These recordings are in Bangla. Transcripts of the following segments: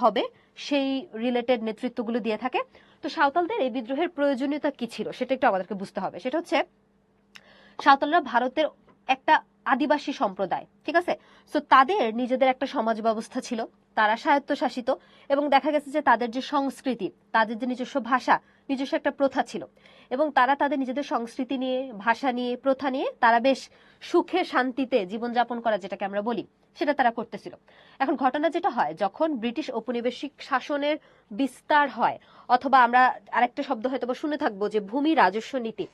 হবে সেই রিলেটেড নেতৃত্বগুলো দিয়ে থাকে। তো সাঁওতালদের এই বিদ্রোহের প্রয়োজনীয়তা কি ছিল সেটা একটু আমাদেরকে বুঝতে হবে। সেটা হচ্ছে সাঁওতালরা ভারতের একটা আদিবাসী সম্প্রদায়, ঠিক আছে। সো তাদের নিজেদের একটা সমাজ ব্যবস্থা ছিল, তারা স্বায়ত্তশাসিত, এবং দেখা গেছে যে তাদের যে সংস্কৃতি, তাদের যে নিজস্ব ভাষা, নিজস্ব একটা প্রথা ছিল, এবং তারা তাদের নিজেদের সংস্কৃতি নিয়ে, ভাষা নিয়ে, প্রথা নিয়ে তারা বেশ সুখে শান্তিতে জীবনযাপন করা, যেটাকে আমরা বলি, সেটা তারা করতেছিল। এখন ঘটনা যেটা হয়, যখন ব্রিটিশ ঔপনিবেশিক শাসনের বিস্তার হয়, অথবা আমরা আরেকটা শব্দ হয়তো শুনে থাকবো যে ভূমি রাজস্ব নীতি,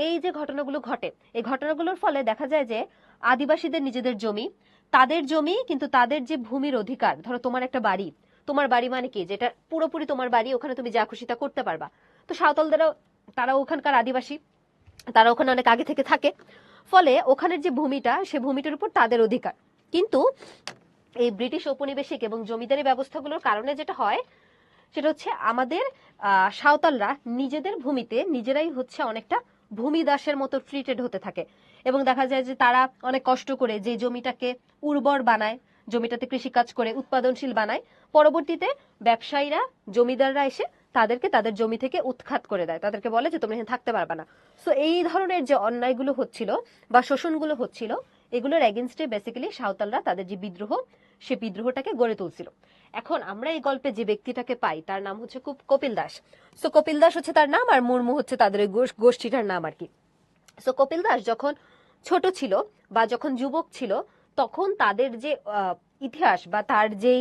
এই যে ঘটনাগুলো ঘটে, এই ঘটনাগুলোর ফলে দেখা যায় যে আদিবাসীদের নিজেদের জমি, তাদের জমি, কিন্তু তাদের যে ভূমির অধিকার, ধরো তোমার একটা বাড়ি, তোমার বাড়ি মানে কি, যেটা পুরোপুরি তোমার বাড়ি, ওখানে তুমি যা খুশি তা করতে পারবা। তো সাঁওতালদেরও, তারা ওখানকার আদিবাসী, তারা ওখানে অনেক আগে থেকে থাকে, ফলে ওখানের যে ভূমিটা, সে ভূমিটার উপর তাদের অধিকার। কিন্তু এই ব্রিটিশ ঔপনিবেশিক এবং জমিদারি ব্যবস্থাগুলোর কারণে যেটা হয়, সেটা হচ্ছে আমাদের সাঁওতালরা নিজেদের ভূমিতে নিজেরাই হচ্ছে অনেকটা ভূমিদাসের মতো ট্রিটেড হতে থাকে, এবং দেখা যায় যে তারা অনেক কষ্ট করে যে জমিটাকে উর্বর বানায়, জমিটাতে কৃষিকাজ করে উৎপাদনশীল বানায়, পরবর্তীতে ব্যবসায়ীরা, জমিদাররা এসে তাদেরকে তাদের জমি থেকে উৎখাত করে দেয়, তাদেরকে বলে যে তোমরা এখানে থাকতে পারবে না। সো এই ধরনের যে অন্যায়গুলো হচ্ছিল বা শোষণগুলো হচ্ছিল, এগুলোর এগেনস্টে বেসিক্যালি সাঁওতালরা তাদের যে বিদ্রোহ, সে বিদ্রোহটাকে গড়ে তুলছিল। এখন আমরা এই গল্পে যে ব্যক্তিটাকে পাই, তার নাম হচ্ছে কপিল দাস। সো কপিল দাস হচ্ছে তার নাম, আর মুর্মু হচ্ছে তাদের ওই গোষ্ঠীটার নাম আর কি। সো কপিল দাস যখন ছোট ছিল বা যখন যুবক ছিল, তখন তাদের যে ইতিহাস বা তার যেই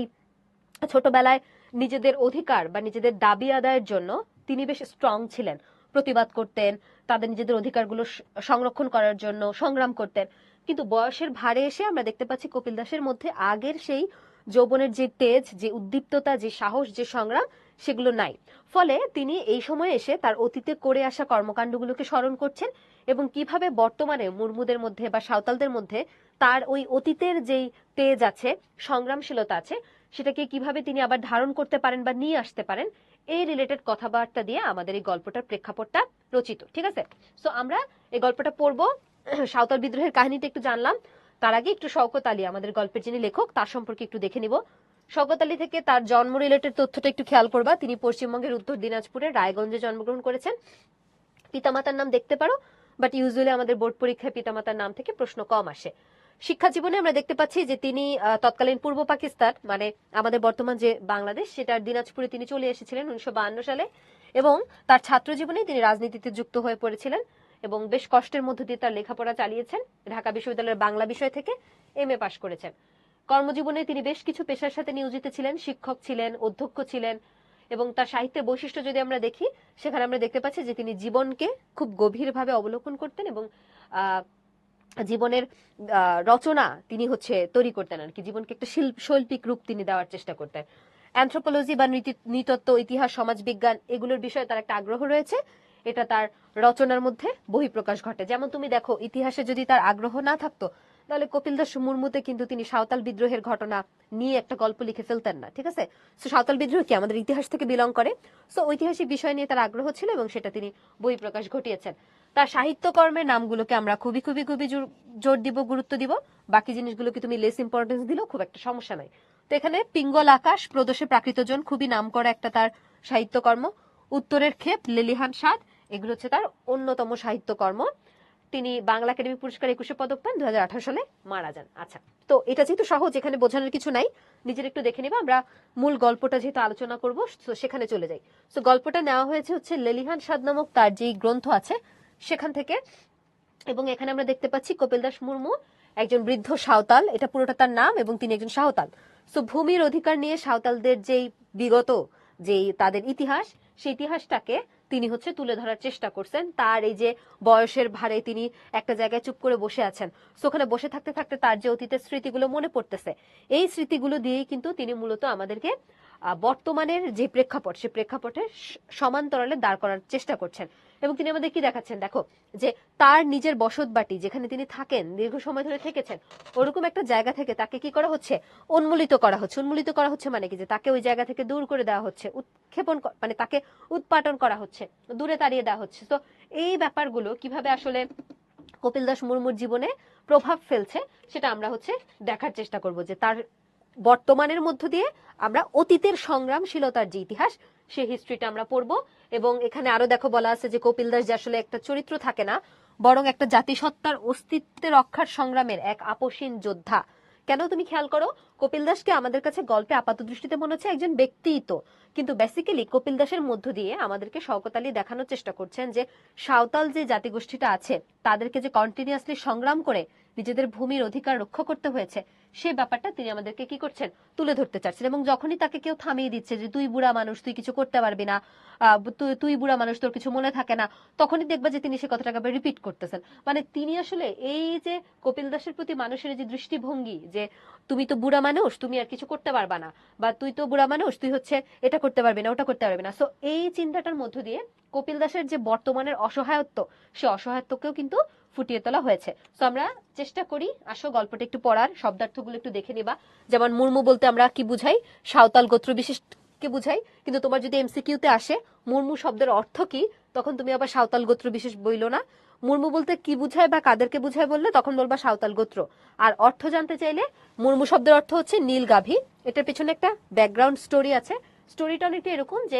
ছোটবেলায় নিজেদের অধিকার বা নিজেদের দাবি আদায়ের জন্য তিনি বেশ স্ট্রং ছিলেন, প্রতিবাদ করতেন, তাদের নিজেদের অধিকারগুলো সংরক্ষণ করার জন্য সংগ্রাম করতেন। কিন্তু বয়সের ভারে এসে আমরা দেখতে পাচ্ছি কপিল দাসের মধ্যে আগের সেই যৌবনের যে তেজ, যে উদ্দীপ্ততা, যে সাহস, যে সংগ্রাম, সেগুলো নাই। ফলে তিনি এই সময়ে এসে তার অতীতে করে আসা কর্মকাণ্ডগুলোকে স্মরণ করছেন, এবং কিভাবে বর্তমানে মুর্মুদের মধ্যে বা সাঁওতালদের মধ্যে তার ওই অতীতের যেই তেজ আছে, সংগ্রামশীলতা আছে, সেটাকে কিভাবে তিনি আবার ধারণ করতে পারেন বা নিয়ে আসতে পারেন, এই রিলেটেড কথাবার্তা দিয়ে আমাদের এই গল্পটার প্রেক্ষাপটটা রচিত, ঠিক আছে। সো আমরা এই গল্পটা পড়বো, সাঁওতাল বিদ্রোহের কাহিনীটা একটু জানলাম, তার আগে একটু শওকত আলী, আমাদের গল্পের যিনি লেখক, তার সম্পর্কে একটু দেখে নিব। শওকত আলী থেকে তার জন্ম রিলেটেড তথ্যটা একটু খেয়াল করবা। তিনি পশ্চিমবঙ্গের উত্তর দিনাজপুরের রায়গঞ্জে জন্মগ্রহণ করেছেন। পিতামাতার নাম দেখতে পারো, বাট ইউজুয়ালি আমাদের বোর্ড পরীক্ষায় পিতামাতার নাম থেকে প্রশ্ন কম আসে। শিক্ষা জীবনে আমরা দেখতে পাচ্ছি যে তিনি তৎকালীন পূর্ব পাকিস্তান, মানে আমাদের বর্তমান যে বাংলাদেশ, সেটার দিনাজপুরে তিনি চলে এসেছিলেন 1952 সালে, এবং তার ছাত্র জীবনে তিনি রাজনীতিতে যুক্ত হয়ে পড়েছিলেন এবং বেশ কষ্টের মধ্য দিয়ে তার লেখাপড়া চালিয়েছেন। ঢাকা বিশ্ববিদ্যালয়ের বাংলা বিষয় থেকে MA পাশ করেছেন। কর্মজীবনে তিনি বেশ কিছু পেশার সাথে নিয়োজিত ছিলেন, শিক্ষক ছিলেন, অধ্যক্ষ ছিলেন, এবং তার সাহিত্যের বৈশিষ্ট্য যদি আমরা দেখি, সেখানে আমরা দেখতে পাচ্ছি যে তিনি জীবনকে খুব গভীরভাবে অবলোকন করতেন, এবং জীবনের রচনা তিনি হচ্ছে তৈরি করতেন আর কি, জীবনকে একটা শৈল্পিক রূপ তিনি দেওয়ার চেষ্টা করতেন। অ্যানথ্রোপোলজি বা নৃতত্ত্ব, ইতিহাস, সমাজবিজ্ঞান, এগুলোর বিষয়ে তার একটা আগ্রহ রয়েছে, এটা তার রচনার মধ্যে বহিঃপ্রকাশ ঘটে। যেমন তুমি দেখো, ইতিহাসে যদি তার আগ্রহ না থাকতো, তাহলে কপিল দাস মুর্মুতে কিন্তু তিনি সাঁওতাল বিদ্রোহের ঘটনা নিয়ে একটা গল্প লিখে ফেলতেন না, ঠিক আছে। সো সাঁওতাল বিদ্রোহ কি আমাদের ইতিহাস থেকে বিলং করে, সো ঐতিহাসিক বিষয় নিয়ে তার আগ্রহ ছিল, এবং সেটা তিনি বহিঃপ্রকাশ ঘটিয়েছেন। তার সাহিত্যকর্মের নামগুলোকে আমরা খুবই খুবই খুবই জোর দিব, গুরুত্ব দিব। বাকি জিনিসগুলোকে তুমি লেস ইম্পর্টেন্স দিলেও খুব একটা সমস্যা নাই। তো এখানে পিঙ্গল আকাশ, প্রদোষে প্রাকৃতজন খুবই নাম করা একটা তার সাহিত্যকর্ম। উত্তরের ক্ষেপ, লেলিহান স্বাদ, এগুলো হচ্ছে তার অন্যতম সাহিত্যকর্ম। তিনি বাংলা একাডেমি পুরস্কার 21 পদক পান, 2018 সালে মারা যান। আচ্ছা, তো এটা যেহেতু সহজ, এখানে বোঝানোর কিছু নাই, নিজের একটু দেখে নিবা। আমরা মূল গল্পটা যেহেতু আলোচনা করব, তো সেখানে চলে যাই। তো গল্পটা নেওয়া হয়েছে হচ্ছে লেলিহান স্বাদ নামক তার যেই গ্রন্থ আছে সেখান থেকে, এবং এখানে আমরা দেখতে পাচ্ছি কপিল দাস মুর্মু একজন বৃদ্ধ সাঁওতাল, এটা পুরোটা তার নাম, এবং তিনি একজন সাঁওতাল। সো ভূমির অধিকার নিয়ে সাঁওতালদের যেই বিগত, যেই তাদের ইতিহাস, সেই ইতিহাসটাকে তিনি হচ্ছে তুলে ধরার চেষ্টা করছেন। তার এই যে বয়সের ভারে তিনি একটা জায়গায় চুপ করে বসে আছেন, সো ওখানে বসে থাকতে থাকতে তার যে অতীতের স্মৃতিগুলো মনে পড়তেছে, এই স্মৃতিগুলো দিয়েই কিন্তু তিনি মূলত আমাদেরকে বর্তমানের যে প্রেক্ষাপট, সে প্রেক্ষাপটের সমান্তরালে দাঁড় করার চেষ্টা করছেন। এবং তিনি আমাদের কি দেখাচ্ছেন, দেখো, যে তার নিজের বসত বাটি, যেখানে তিনি থাকেন, দীর্ঘ সময় ধরে থেকেছেন, ওরকম একটা জায়গা থেকে তাকে কি করা হচ্ছে, উন্মূলিত করা হচ্ছে। উন্মূলিত করা হচ্ছে মানে কি, যে তাকে ওই জায়গা থেকে দূর করে দেওয়া হচ্ছে, উৎক্ষেপণ, মানে তাকে উৎপাটন করা হচ্ছে, দূরে তাড়িয়ে দেওয়া হচ্ছে। তো এই ব্যাপারগুলো কিভাবে আসলে কপিল দাস মুর্মুর জীবনে প্রভাব ফেলছে, সেটা আমরা হচ্ছে দেখার চেষ্টা করব, যে তার বর্তমানের মধ্য দিয়ে আমরা অতীতের সংগ্রামশীলতার যে ইতিহাস সেই হিস্ট্রিটা আমরা পড়বো। এবং এখানে আরো দেখো বলা আছে যে কপিল দাস যে আসলে একটা চরিত্র থাকে না, বরং একটা জাতিসত্তার অস্তিত্বের রক্ষার সংগ্রামের এক আপসীন যোদ্ধা। কেন তুমি খেয়াল করো, কপিল দাসকে আমাদের কাছে গল্পে আপাত দৃষ্টিতে মনে হচ্ছে একজন ব্যক্তিই তো, কিন্তু বেসিক্যালি কপিল দাসের মধ্য দিয়ে আমাদেরকে শওকত আলী দেখানোর চেষ্টা করছেন যে সাঁওতাল যে জাতিগোষ্ঠীটা আছে তাদেরকে যে কন্টিনিউয়াসলি সংগ্রাম করে নিজেদের ভূমির অধিকার রক্ষা করতে হয়েছে সেই ব্যাপারটা তিনি আমাদেরকে কি করছেন, তুলে ধরতে চাচ্ছেন। এবং যখনই তাকে কেউ থামিয়ে দিচ্ছে যে তুই বুড়া মানুষ, তুই কিছু করতে পারবি না, তুই বুড়া মানুষ, তোর কিছু মনে থাকে না, তখনই দেখবা যে তিনি সে কথাটাকে আবার রিপিট করতেছেন। মানে তিনি আসলে এই যে কপিল দাসের প্রতি মানুষের যে দৃষ্টিভঙ্গি যে তুমি তো বুড়া মানুষ, তুমি আর কিছু করতে পারবা না, বা তুই তো বুড়া মানুষ, তুই হচ্ছে এটা করতে পারবি না, ওটা করতে পারবি না। সো এই চিন্তাটার মধ্য দিয়ে কপিল দাসের যে বর্তমানের অসহায়ত্ব, সে অসহায়ত্বকেও কিন্তু ফুটিয়ে তোলা হয়েছে। তো আমরা চেষ্টা করি আসো গল্পটা একটু পড়ার, শব্দার্থগুলো একটু দেখে নিবা। যেমন মুর্মু বলতে আমরা কি বুঝাই, সাঁওতাল গোত্র বিশেষ কে বুঝাই, কিন্তু তোমার যদি এমসিকিউতে আসে মুর্মু শব্দের অর্থ কি, তখন তুমি আবার সাঁওতাল গোত্র বিশেষ বইলো না। মুর্মু বলতে কি বুঝায় বা কাদেরকে বুঝায় বললে তখন বলবা সাঁওতাল গোত্র। আর অর্থ জানতে চাইলে মুর্মু শব্দের অর্থ হচ্ছে নীল গাভী। এটার পেছনে একটা ব্যাকগ্রাউন্ড স্টোরি আছে। স্টোরিটা অনেকটা এরকম যে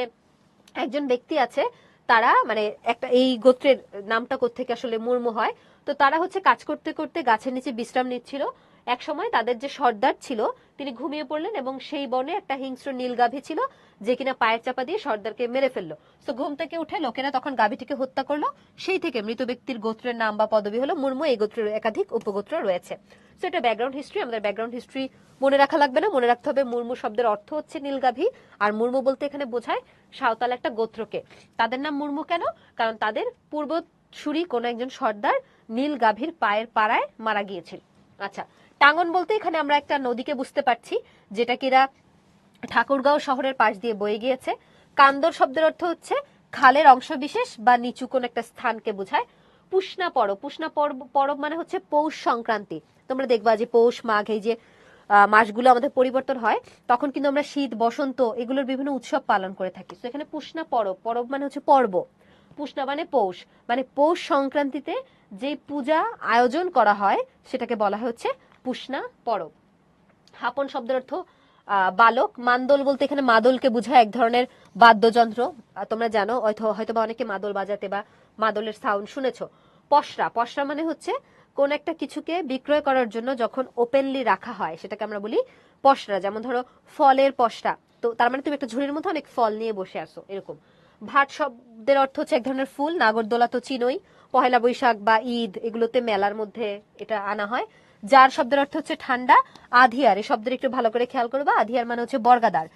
একজন ব্যক্তি আছে, তারা মানে একটা এই গোত্রের নামটা কোত্থেকে আসলে মুর্মু হয়, তো তারা হচ্ছে কাজ করতে করতে গাছের নিচে বিশ্রাম নিচ্ছিল। এক সময় তাদের যে সর্দার ছিল তিনি ঘুমিয়ে পড়লেন এবং সেই বনে একটা হিংস্র নীল গাভী ছিল যে কিনা পায়ের চাপা দিয়ে সর্দারকে মেরে ফেললো। তো ঘুম থেকে উঠে লোকেরা তখন গাভীটিকে হত্যা করলো। সেই থেকে মৃত ব্যক্তির গোত্রের নাম বা পদবি হলো মুর্মু। এই গোত্রের একাধিক উপগোত্র রয়েছে। তো এটা ব্যাকগ্রাউন্ড হিস্ট্রি। আমাদের ব্যাকগ্রাউন্ড হিস্ট্রি মনে রাখা লাগবে না, মনে রাখতে হবে মুর্মু শব্দের অর্থ হচ্ছে নীলগাভী। আর মুর্মু বলতে এখানে বোঝায় সাঁওতাল একটা গোত্রকে। তাদের নাম মুর্মু কেন? কারণ তাদের পূর্বসূরি কোন একজন সর্দার নীল গাভীর পায়ের পাড়ায় মারা গিয়েছিল। আচ্ছা, টাঙ্গন বলতে এখানে আমরা একটা নদীকে বুঝতে পারছি যেটা কিনা ঠাকুরগাঁও শহরের পাশ দিয়ে বয়ে গিয়েছে। কান্দর শব্দের অর্থ হচ্ছে খালের অংশবিশেষ বা নিচু কোন একটা স্থানকে বোঝায়। পুষ্ণা পরব, পুষ্ণা পরব মানে হচ্ছে পৌষ সংক্রান্তি। তোমরা দেখবা যে পৌষ মাঘ এই যে মাসগুলো আমাদের পরিবর্তন হয়, তখন কিন্তু আমরা শীত বসন্ত এগুলোর বিভিন্ন উৎসব পালন করে থাকি। তো এখানে পুষ্ণা পরব, পরব মানে হচ্ছে পর্ব, পুষ্ণা মানে পৌষ, মানে পৌষ সংক্রান্তিতে যে পূজা আয়োজন করা হয় সেটাকে বলা হয় হচ্ছে পুষ্ণা পরব। হাপন শব্দের অর্থ বালক। মান্দল বলতে এখানে মাদলকে বোঝায়, এক ধরনের বাদ্যযন্ত্র। তোমরা জানো হয়তো বা অনেকে মাদল বাজাতে বা মাদলের সাউন্ড শুনেছো। পসরা, পসরা মানে হচ্ছে কোন একটা কিছুকে বিক্রয় করার জন্য যখন ওপেনলি রাখা হয় সেটাকে আমরা বলি পসরা। যেমন ধরো ফলের পসরা, তো তার মানে তুমি একটা ঝুড়ির মধ্যে অনেক ফল নিয়ে বসে আসো এরকম। ভাট শব্দের অর্থ হচ্ছে এক ধরনের ফুল। নাগরদোলা তো চিনোই, পহেলা বৈশাখ বা ঈদ এগুলোতে মেলার মধ্যে এটা আনা হয়। যার শব্দের অর্থ হচ্ছে ঠান্ডা। আধিয়ার, এই শব্দের একটু ভালো করে খেয়াল করবা, আধিয়ার মানে হচ্ছে বর্গাদার।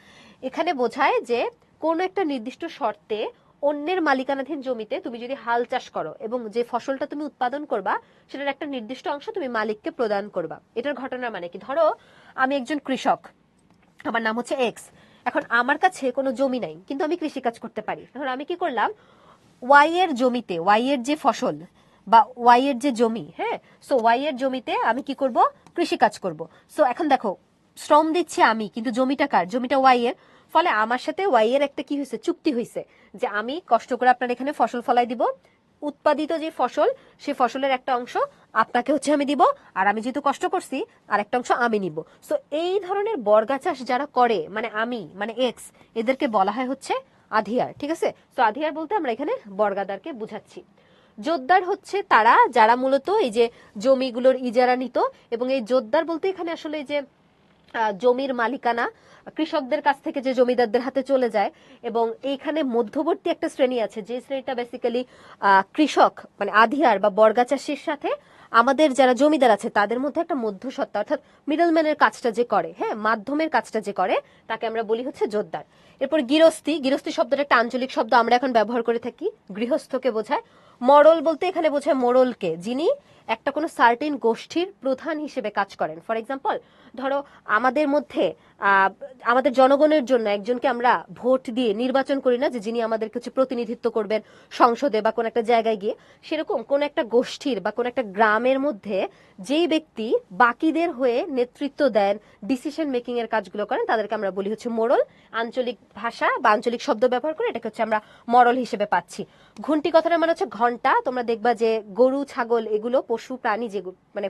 এখানে বোঝায় যে কোন একটা নির্দিষ্ট শর্তে অন্যের মালিকানাধীন জমিতে তুমি যদি হাল চাষ করো এবং যে ফসলটা তুমি উৎপাদন করবা সেটার একটা নির্দিষ্ট অংশ তুমি মালিককে প্রদান করবা। এটার ঘটনা মানে কি, ধরো আমি একজন কৃষক, আমার নাম হচ্ছে এক্স। এখন আমার কাছে কোনো জমি নাই কিন্তু আমি কৃষিকাজ করতে পারি। ধরো আমি কি করলাম, ওয়াই এর জমিতে, ওয়াই এর যে ফসল বা ওয়াই এর যে জমি, হ্যাঁ, সো ওয়াই এর জমিতে আমি কি করব, কৃষিকাজ করব। সো এখন দেখো শ্রম দিচ্ছি আমি, কিন্তু জমিটা কার? জমিটা ওয়াই এর। ফলে আমার সাথে ওয়াই এর একটা কি হয়েছে, চুক্তি হয়েছে যে আমি কষ্ট করে আপনার এখানে ফসল ফলাই দিব, উৎপাদিত যে ফসল সেই ফসলের একটা অংশ আপনাকে হচ্ছে আমি দিব, আর আমি যেহেতু কষ্ট করছি আর একটা অংশ আমি নিব। সো এই ধরনের বর্গা চাষ যারা করে, মানে আমি মানে এক্স, এদেরকে বলা হয় হচ্ছে আধিয়ার। ঠিক আছে, তো আধিয়ার বলতে আমরা এখানে বর্গাদারকে বুঝাচ্ছি। জোতদার হচ্ছে তারা যারা মূলত এই যে জমিগুলোর ইজারা নিত, এবং এই জোতদার বলতে এখানে আসলে যে জমির মালিকানা কৃষকদের কাছ থেকে যে জমিদারদের হাতে চলে যায়, এবং এইখানে মধ্যবর্তী একটা শ্রেণী আছে যে শ্রেণীটা বেসিক্যালি কৃষক মানে আধিয়ার বা বর্গা চাষির সাথে আমাদের যারা জমিদার আছে তাদের মধ্যে একটা মধ্যসত্ত্বা অর্থাৎ মিডলম্যানের কাজটা যে করে, হ্যাঁ, মাধ্যমের কাজটা যে করে, তাকে আমরা বলি হচ্ছে জোতদার। এরপর গৃহস্থী, গৃহস্থী শব্দটা একটা আঞ্চলিক শব্দ, আমরা এখন ব্যবহার করে থাকি, গৃহস্থকে বোঝায়। মরল বলতে এখানে বোঝায় মোড়লকে, যিনি একটা কোনো সার্টেন গোষ্ঠীর প্রধান হিসেবে কাজ করেন। ফর এক্সাম্পল, ধরো আমাদের মধ্যে আমাদের জনগণের জন্য একজনকে আমরা ভোট দিয়ে নির্বাচন করি না, যে যিনি আমাদের কিছু প্রতিনিধিত্ব করবেন সংসদে বা কোন একটা জায়গায় গিয়ে, সেরকম কোন একটা গোষ্ঠীর বা কোন একটা গ্রামের মধ্যে যেই ব্যক্তি বাকিদের হয়ে নেতৃত্ব দেন, ডিসিশন মেকিং এর কাজগুলো করেন, তাদেরকে আমরা বলি হচ্ছে মোড়ল। আঞ্চলিক ভাষা বা আঞ্চলিক শব্দ ব্যবহার করে এটাকে হচ্ছে আমরা মরল হিসেবে পাচ্ছি। ঘুন্টি কথাটা মানে হচ্ছে ঘন্টা। তোমরা দেখবা যে গরু ছাগল এগুলো পোষা পশু প্রাণী মানে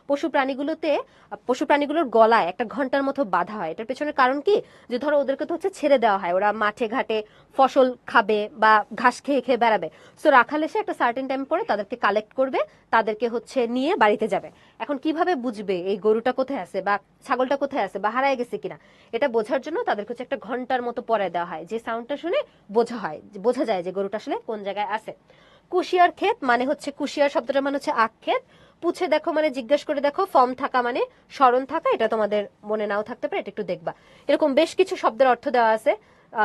পশু প্রাণীগুলোর গলায় একটা ঘন্টার মতো বাঁধা হয়। এটার পেছনের কারণ কি, যে ধরো ওদেরকে তো হচ্ছে ছেড়ে দেওয়া হয়, ওরা মাঠে ঘাটে ফসল খাবে বা ঘাস খেয়ে খেয়ে বেড়াবে। সো রাখাল এসে একটা সার্টেন টাইম পরে তাদেরকে কালেক্ট করবে, তাদেরকে হচ্ছে নিয়ে বাড়িতে যাবে। এখন কিভাবে বুঝবে এই গরুটা কোথায় আছে বা ছাগলটা কোথায় আছে বা হারায় গেছে কিনা, এটা বোঝার জন্য তাদেরকে হচ্ছে একটা ঘন্টার মতো পরায় দেওয়া হয়, যে সাউন্ডটা শুনে বোঝা যায় যে গরুটা আসলে কোন জায়গায় আছে। কুশিয়ার ক্ষেত মানে হচ্ছে, কুশিয়ার শব্দটা মানে হচ্ছে আখ ক্ষেত। পুছে দেখো মানে জিজ্ঞেস করে দেখো, ফর্ম থাকা মানে স্মরণ থাকা। এটা তোমাদের মনে নাও থাকতে পারে, এটা একটু দেখবা। এরকম বেশ কিছু শব্দের অর্থ দেওয়া আছে,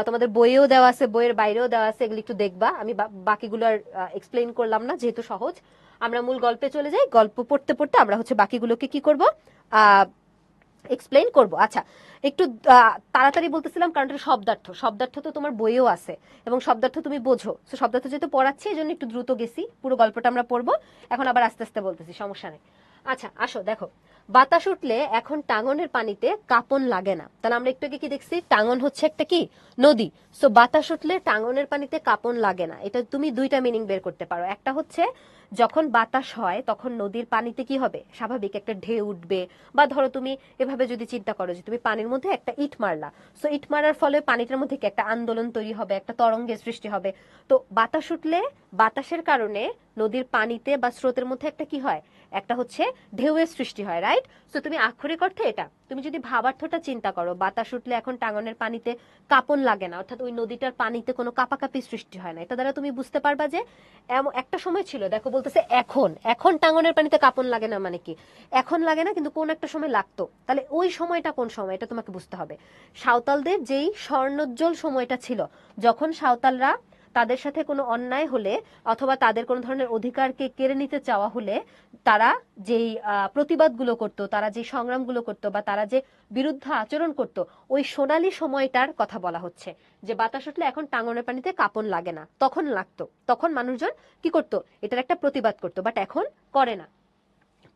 তোমাদের বইয়েও দেওয়া আছে, বইয়ের বাইরেও দেওয়া আছে, এগুলি একটু দেখবা। আমি বাকিগুলো আর এক্সপ্লেইন করলাম না, যেহেতু সহজ। আমরা মূল গল্পে চলে যাই। গল্প পড়তে পড়তে আমরা হচ্ছে বাকিগুলোকে কি করব, এক্সপ্লেইন করব। আচ্ছা, একটু তাড়াতাড়ি বলতেছিলাম কারণ এটা শব্দার্থ তো তোমার বইয়েও আছে এবং শব্দার্থ তুমি বোঝো। তো শব্দার্থ যেহেতু পড়াচ্ছি এই জন্য একটু দ্রুত গেছি, পুরো গল্পটা আমরা পড়বো, এখন আবার আস্তে আস্তে বলতেছি, সমস্যা নেই। আচ্ছা আসো দেখো, বাতাস উঠলে এখন টাঙ্গনের পানিতে কাঁপন লাগে না। তাহলে আমরা একটু আগে কি দেখছি, টাঙ্গন হচ্ছে একটা কি নদী। সো বাতাস উঠলে টাঙ্গনের পানিতে কাঁপন লাগে না, এটা তুমি দুইটা মিনিং বের করতে পারো। একটা হচ্ছে যখন বাতাস হয় তখন নদীর পানিতে কি হবে, স্বাভাবিক একটা ঢেউ উঠবে। বা ধরো তুমি এভাবে যদি চিন্তা করো যে তুমি পানির মধ্যে একটা ইট মারলা, সো ইট মারার ফলে পানিটার মধ্যে কি একটা আন্দোলন তৈরি হবে, একটা তরঙ্গের সৃষ্টি হবে। তো বাতাস উঠলে বাতাসের কারণে নদীর পানিতে বা স্রোতের মধ্যে একটা কি হয়, একটা হচ্ছে ঢেউয়ের সৃষ্টি হয়, রাইট? সো তুমি আক্ষরিক অর্থে এটা, তুমি যদি ভাবার্থটা চিন্তা করো, বাতাস উঠলে এখন টাঙ্গনের পানিতে কাঁপন লাগে না, অর্থাৎ ওই নদীটার পানিতে কোনো কাপাকাপি সৃষ্টি হয় না। এটা দ্বারা তুমি বুঝতে পারবা যে এমন একটা সময় ছিল, দেখো বলতেছে এখন এখন টাঙ্গনের পানিতে কাঁপন লাগে না, মানে কি এখন লাগে না কিন্তু কোন একটা সময় লাগতো। তাহলে ওই সময়টা কোন সময়, এটা তোমাকে বুঝতে হবে। সাঁওতালদের যেই স্বর্ণোজ্জ্বল সময়টা ছিল, যখন সাঁওতালরা তাদের সাথে কোনো অন্যায় হলে অথবা তাদের কোনো ধরনের অধিকারকে কেড়ে নিতে চাওয়া হলে তারা যেই প্রতিবাদগুলো করত, তারা যে সংগ্রামগুলো করত বা তারা যে বিরুদ্ধে আচরণ করত, ওই সোনালী সময়টার কথা বলা হচ্ছে। যে বাতাস উঠলে এখন টাঙ্গনের পানিতে কাঁপন লাগে না, তখন লাগতো, তখন মানুষজন কি করত, এটার একটা প্রতিবাদ করত, বাট এখন করে না।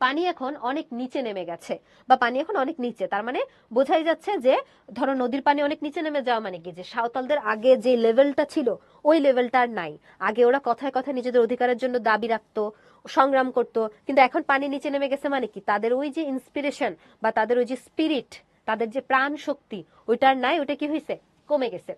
পানি এখন অনেক নিচে নেমে গেছে বা পানি এখন অনেক নিচে, তার মানে বোঝাই যাচ্ছে যে ধরো নদীর পানি অনেক নিচে নেমে যাওয়া মানে কি, যে সাঁওতালদের আগে যে লেভেলটা ছিল ওই লেভেলটা আর নাই। আগে ওরা কথায় কথায় নিজেদের অধিকারের জন্য দাবি রাখতো, সংগ্রাম করতো, কিন্তু এখন পানি নিচে নেমে গেছে মানে কি, তাদের ওই যে ইন্সপিরেশন বা তাদের ওই যে স্পিরিট, তাদের যে প্রাণ শক্তি, ওইটার নাই, ওইটা কি হয়েছে, কমে গেছে।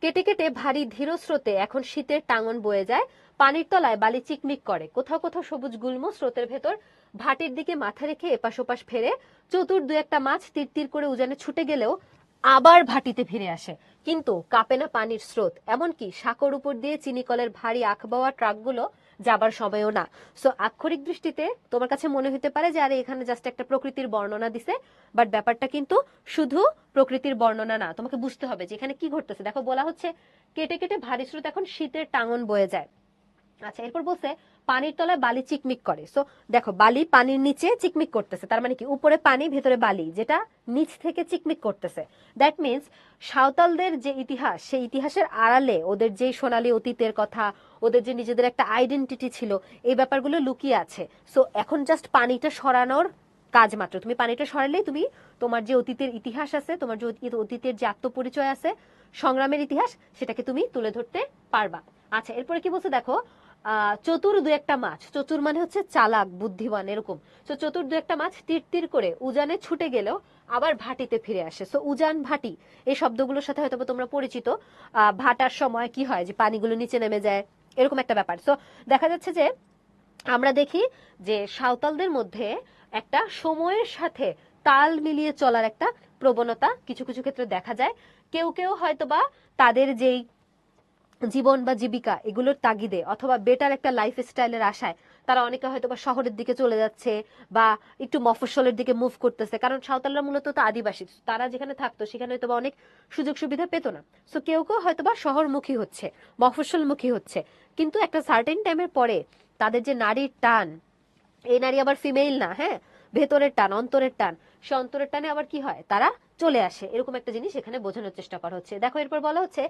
কেটে কেটে ভারী ধীর স্রোতে এখন শীতের টাঙন বয়ে যায়, পানির তলায় বালি চিকমিক করে, কোথাও কোথাও সবুজ গুল্ম স্রোতের ভেতর ভাটির দিকে মাথা রেখে এপাশ ওপাশ ফেরে। চতুর দু একটা মাছ তীর তীর করে উজানে ছুটে গেলেও আবার ভাটিতে ফিরে আসে, কিন্তু কাঁপে না পানির স্রোত। এমনকি সাঁকোর উপর দিয়ে চিনিকলের ভারী আখবাওয়া ট্রাকগুলো যাবার সময়ও না। সো আক্ষরিক দৃষ্টিতে তোমার কাছে মনে হতে পারে যে আরে এখানে জাস্ট একটা প্রকৃতির বর্ণনা দিছে, বাট ব্যাপারটা কিন্তু শুধু প্রকৃতির বর্ণনা না। তোমাকে বুঝতে হবে যে এখানে কি ঘটতেছে। দেখো বলা হচ্ছে কেটে কেটে ভারী স্রোত এখন শীতের টাঙন বয়ে যায়। আচ্ছা, এরপর বলছে পানির তলায় বালি চিকমিক করে। সো দেখো বালি পানির নিচে চিকমিক করতেছে, তার মানে কি উপরে পানি ভেতরে বালি, যেটা নিচ থেকে চিকমিক করতেছে। দ্যাট মিনস সাঁওতালদের যে ইতিহাস, সেই ইতিহাসের আড়ালে ওদের যে সোনালী অতীতের কথা, ওদের যে নিজেদের একটা আইডেন্টিটি ছিল, এই ব্যাপারগুলো লুকিয়ে আছে। সো এখন জাস্ট পানিটা সরানোর কাজ মাত্র। তুমি পানিটা সরালেই তুমি তোমার যে অতীতের ইতিহাস আছে, তোমার যে অতীতের যে আত্মপরিচয় আছে, সংগ্রামের ইতিহাস, সেটাকে তুমি তুলে ধরতে পারবা। আচ্ছা, এরপরে কি বলছে দেখো, চতুর দু একটা মাছ, চতুর মানে হচ্ছে চালাক বুদ্ধিমান এরকম। তো চতুর দু একটা মাছ তীর তীর করে উজানে ছুটে গেলেও আবার ভাটিতে ফিরে আসে। সো উজান ভাটি এই শব্দগুলোর সাথে হয়তো তোমরা পরিচিত। ভাটার সময় কি হয়, যে পানিগুলো নিচে নেমে যায়, এরকম একটা ব্যাপার। সো দেখা যাচ্ছে যে আমরা দেখি যে সাঁওতালদের মধ্যে একটা সময়ের সাথে তাল মিলিয়ে চলার একটা প্রবণতা কিছু কিছু ক্ষেত্রে দেখা যায়। কেউ কেউ হয়তোবা তাদের যেই জীবন বা জীবিকা এগুলোর তাগিদে অথবা বেটার একটা লাইফ স্টাইলের আশায় তারা অনেকে হয়তোবা শহরের দিকে চলে যাচ্ছে বা একটু মফস্বলের দিকে মুভ করতেছে, কারণ সাঁওতালরা মূলত তো আদিবাসী, তারা যেখানে থাকতো সেখানে হয়তোবা অনেক সুযোগ সুবিধা পেতো না। সো কেউ কেউ হয়তোবা শহরমুখী হচ্ছে, মফস্বলমুখী হচ্ছে। কিন্তু একটা সার্টেন টাইমের পরে তাদের যে নারীর টান, এই নারী আবার ফিমেইল না, হ্যাঁ, ভেতরের টান, অন্তরের টান, সে অন্তরের টানে আবার কি হয়, তারা চলে আসে। এরকম একটা জিনিস এখানে বোঝানোর চেষ্টা করা হচ্ছে। দেখো এরপর বলা হচ্ছে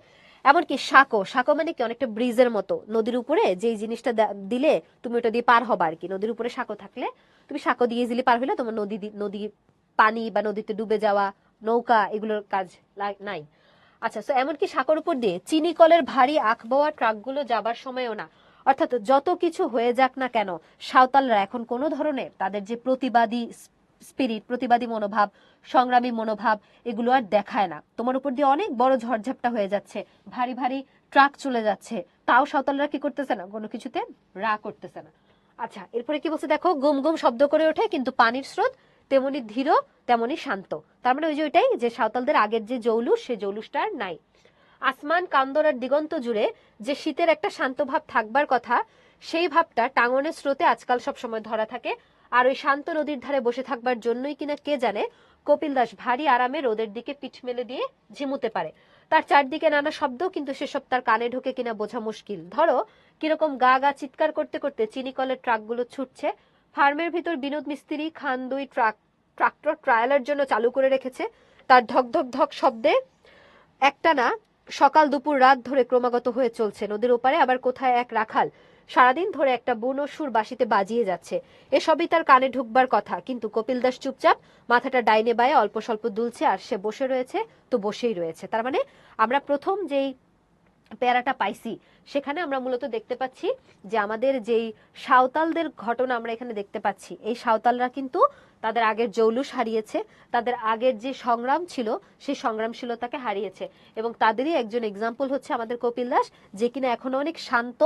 এমনকি সাঁকো, সাঁকো মানে কি অনেকটা ব্রিজের মতো, নদীর উপরে যেই জিনিসটা দিলে তুমি ওটা দিয়ে পার হবা আর কি। নদীর উপরে সাঁকো থাকলে তুমি সাঁকো দিয়ে ইজিলি পার হলে তোমার নদী পানি বা নদীতে ডুবে যাওয়া, নৌকা, এগুলোর কাজ নাই। আচ্ছা, তো এমনকি সাঁকোর উপর দিয়ে চিনি কলের ভারী আখবোয়া ট্রাকগুলো যাবার সময়ও না। অর্থাৎ যত কিছু হয়ে যাক না কেন, সাঁওতালরা এখন কোনো ধরনের তাদের যে প্রতিবাদী স্পিরিট, প্রতিবাদী মনোভাব, সংগ্রামী মনোভাব, এগুলো আর দেখায় না। তোমার উপর দিয়ে অনেক বড় ঝড়ঝাপটা হয়ে যাচ্ছে, ভারী ভারী ট্রাক চলে যাচ্ছে, তাও সাঁওতালরা কি করতেছে না, কোনো কিছুতে রা করতেছে না। আচ্ছা, এরপরে কি বলছে দেখো, গুম গুম শব্দ করে ওঠে কিন্তু পানির স্রোত তেমনি ধীর তেমনি শান্ত। তার মানে ওই যে ওইটাই, যে সাঁওতালদের আগের যে জৌলুস, সে জৌলুসটা আর নাই। আসমান কান্দর আর দিগন্ত জুড়ে যে শীতের একটা শান্ত ভাব থাকবার কথা, সেই ভাবটা টাঙনের স্রোতে আজকাল সব সময় ধরা থাকে। আর ওই শান্ত নদীর ধারে বসে থাকবার জন্যই কিনা কে জানে কপিল দাস ভারী আরামে রোদের দিকে পিঠ মেলে দিয়ে ঝিমুতে পারে। তার চারদিকে নানা শব্দ, কিন্তু সেসব তার কানে ঢোকে কিনা বোঝা মুশকিল। ধরো কিরকম গা গা চিৎকার করতে করতে চিনি কলের ট্রাকগুলো ছুটছে, ফার্মের ভিতর বিনোদ মিস্ত্রি খান দুই ট্রাক্টর ট্রায়ালের জন্য চালু করে রেখেছে, তার ধক ধক ধক শব্দে একটানা সকাল দুপুর রাত ধরে ক্রমাগত হয়ে চলছে। নদীর ওপারে আবার কোথায় এক রাখাল সারাদিন ধরে একটা বুনো সুর বাঁশিতে বাজিয়ে যাচ্ছে। এসবই তার কানে ঢুকবার কথা, কিন্তু কপিল দাস চুপচাপ মাথাটা ডাইনে বায়ে অল্প স্বল্প দুলছে, আর সে বসে রয়েছে তো বসেই রয়েছে। তার মানে আমরা প্রথম যেই প্যারাটা পাইছি, সেখানে আমরা মূলত দেখতে পাচ্ছি যে আমাদের যেই সাঁওতালদের ঘটনা আমরা এখানে দেখতে পাচ্ছি, এই সাঁওতালরা কিন্তু তাদের আগের জৌলুস হারিয়েছে, তাদের আগের যে সংগ্রাম ছিল সেই সংগ্রামশীলতাকে হারিয়েছে, এবং তাদেরই একজন এক্সাম্পল হচ্ছে আমাদের কপিল দাস, যে কিনা এখনো অনেক শান্ত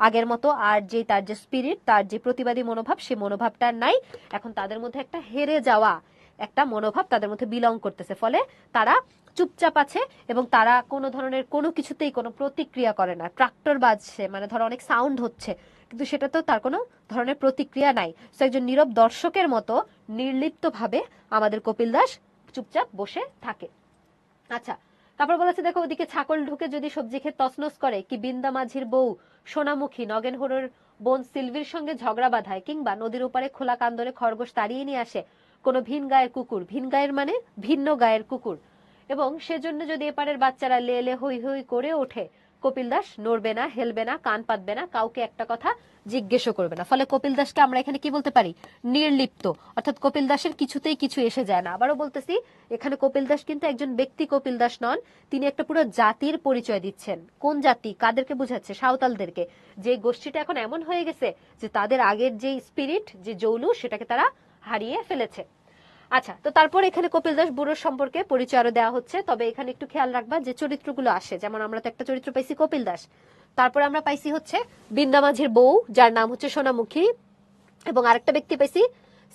আগের মতো, আর যে তার যে স্পিরিট, তার যে প্রতিবাদী মনোভাব, সেই মনোভাবটা নাই। এখন তাদের মধ্যে একটা হেরে যাওয়া একটা মনোভাব তাদের মধ্যে বিলং করতেছে, ফলে তারা চুপচাপ আছে এবং তারা কোনো ধরনের কোনো কিছুতেই কোনো প্রতিক্রিয়া করে না। ট্রাক্টর বাজছে, মানে ধরো অনেক সাউন্ড হচ্ছে, কিন্তু সেটা তো তার কোনো ধরনের প্রতিক্রিয়া নাই। সো একজন নীরব দর্শকের মতো নির্লিপ্তভাবে আমাদের কপিল দাস চুপচাপ বসে থাকে। আচ্ছা, তারপর বলেছে দেখো, ওদিকে ছাগল ঢুকে যদি সবজি খেয়ে তছনছ করে, কি বিন্দা মাঝির বউ সোনামুখী নগেন হরোর বোন সিলভির সঙ্গে ঝগড়া বাঁধায়, কিংবা নদীর ওপারে খোলা কান্দরে খরগোশ তাড়িয়ে নিয়ে আসে কোনো ভিন গায়ের কুকুর, ভিন গায়ের মানে ভিন্ন গায়ের কুকুর, এবং সেজন্য যদি এপারের বাচ্চারা লে লে হই হই করে ওঠে, কপিল দাস নড়বে না, হেলবে না, কান পাতবে না, কাউকে একটা কথা জিজ্ঞেসও করবে না। ফলে কপিল দাসকে আমরা এখানে কি বলতে পারি, নির্লিপ্ত। অর্থাৎ কপিল দাসের কিছুতেই কিছু এসে যায় না। আবারও বলতেছি, এখানে কপিল দাস কিন্তু একজন ব্যক্তি কপিল দাস নন, তিনি একটা পুরো জাতির পরিচয় দিচ্ছেন। কোন জাতি, কাদেরকে বোঝাচ্ছে, সাঁওতালদেরকে, যে গোষ্ঠীটা এখন এমন হয়ে গেছে যে তাদের আগের যে স্পিরিট, যে জৌলুস, সেটাকে তারা হারিয়ে ফেলেছে। আচ্ছা, তো তারপর এখানে কপিল দাস বুড়োর সম্পর্কে পরিচয় আরো দেওয়া হচ্ছে। তবে এখানে একটু খেয়াল রাখবা যে চরিত্রগুলো আসে, যেমন আমরা তো একটা চরিত্র পাইছি কপিল দাস, তারপর আমরা পাইছি হচ্ছে বিন্দা মাঝির বউ, যার নাম হচ্ছে সোনামুখী, এবং আরেকটা ব্যক্তি পাইছি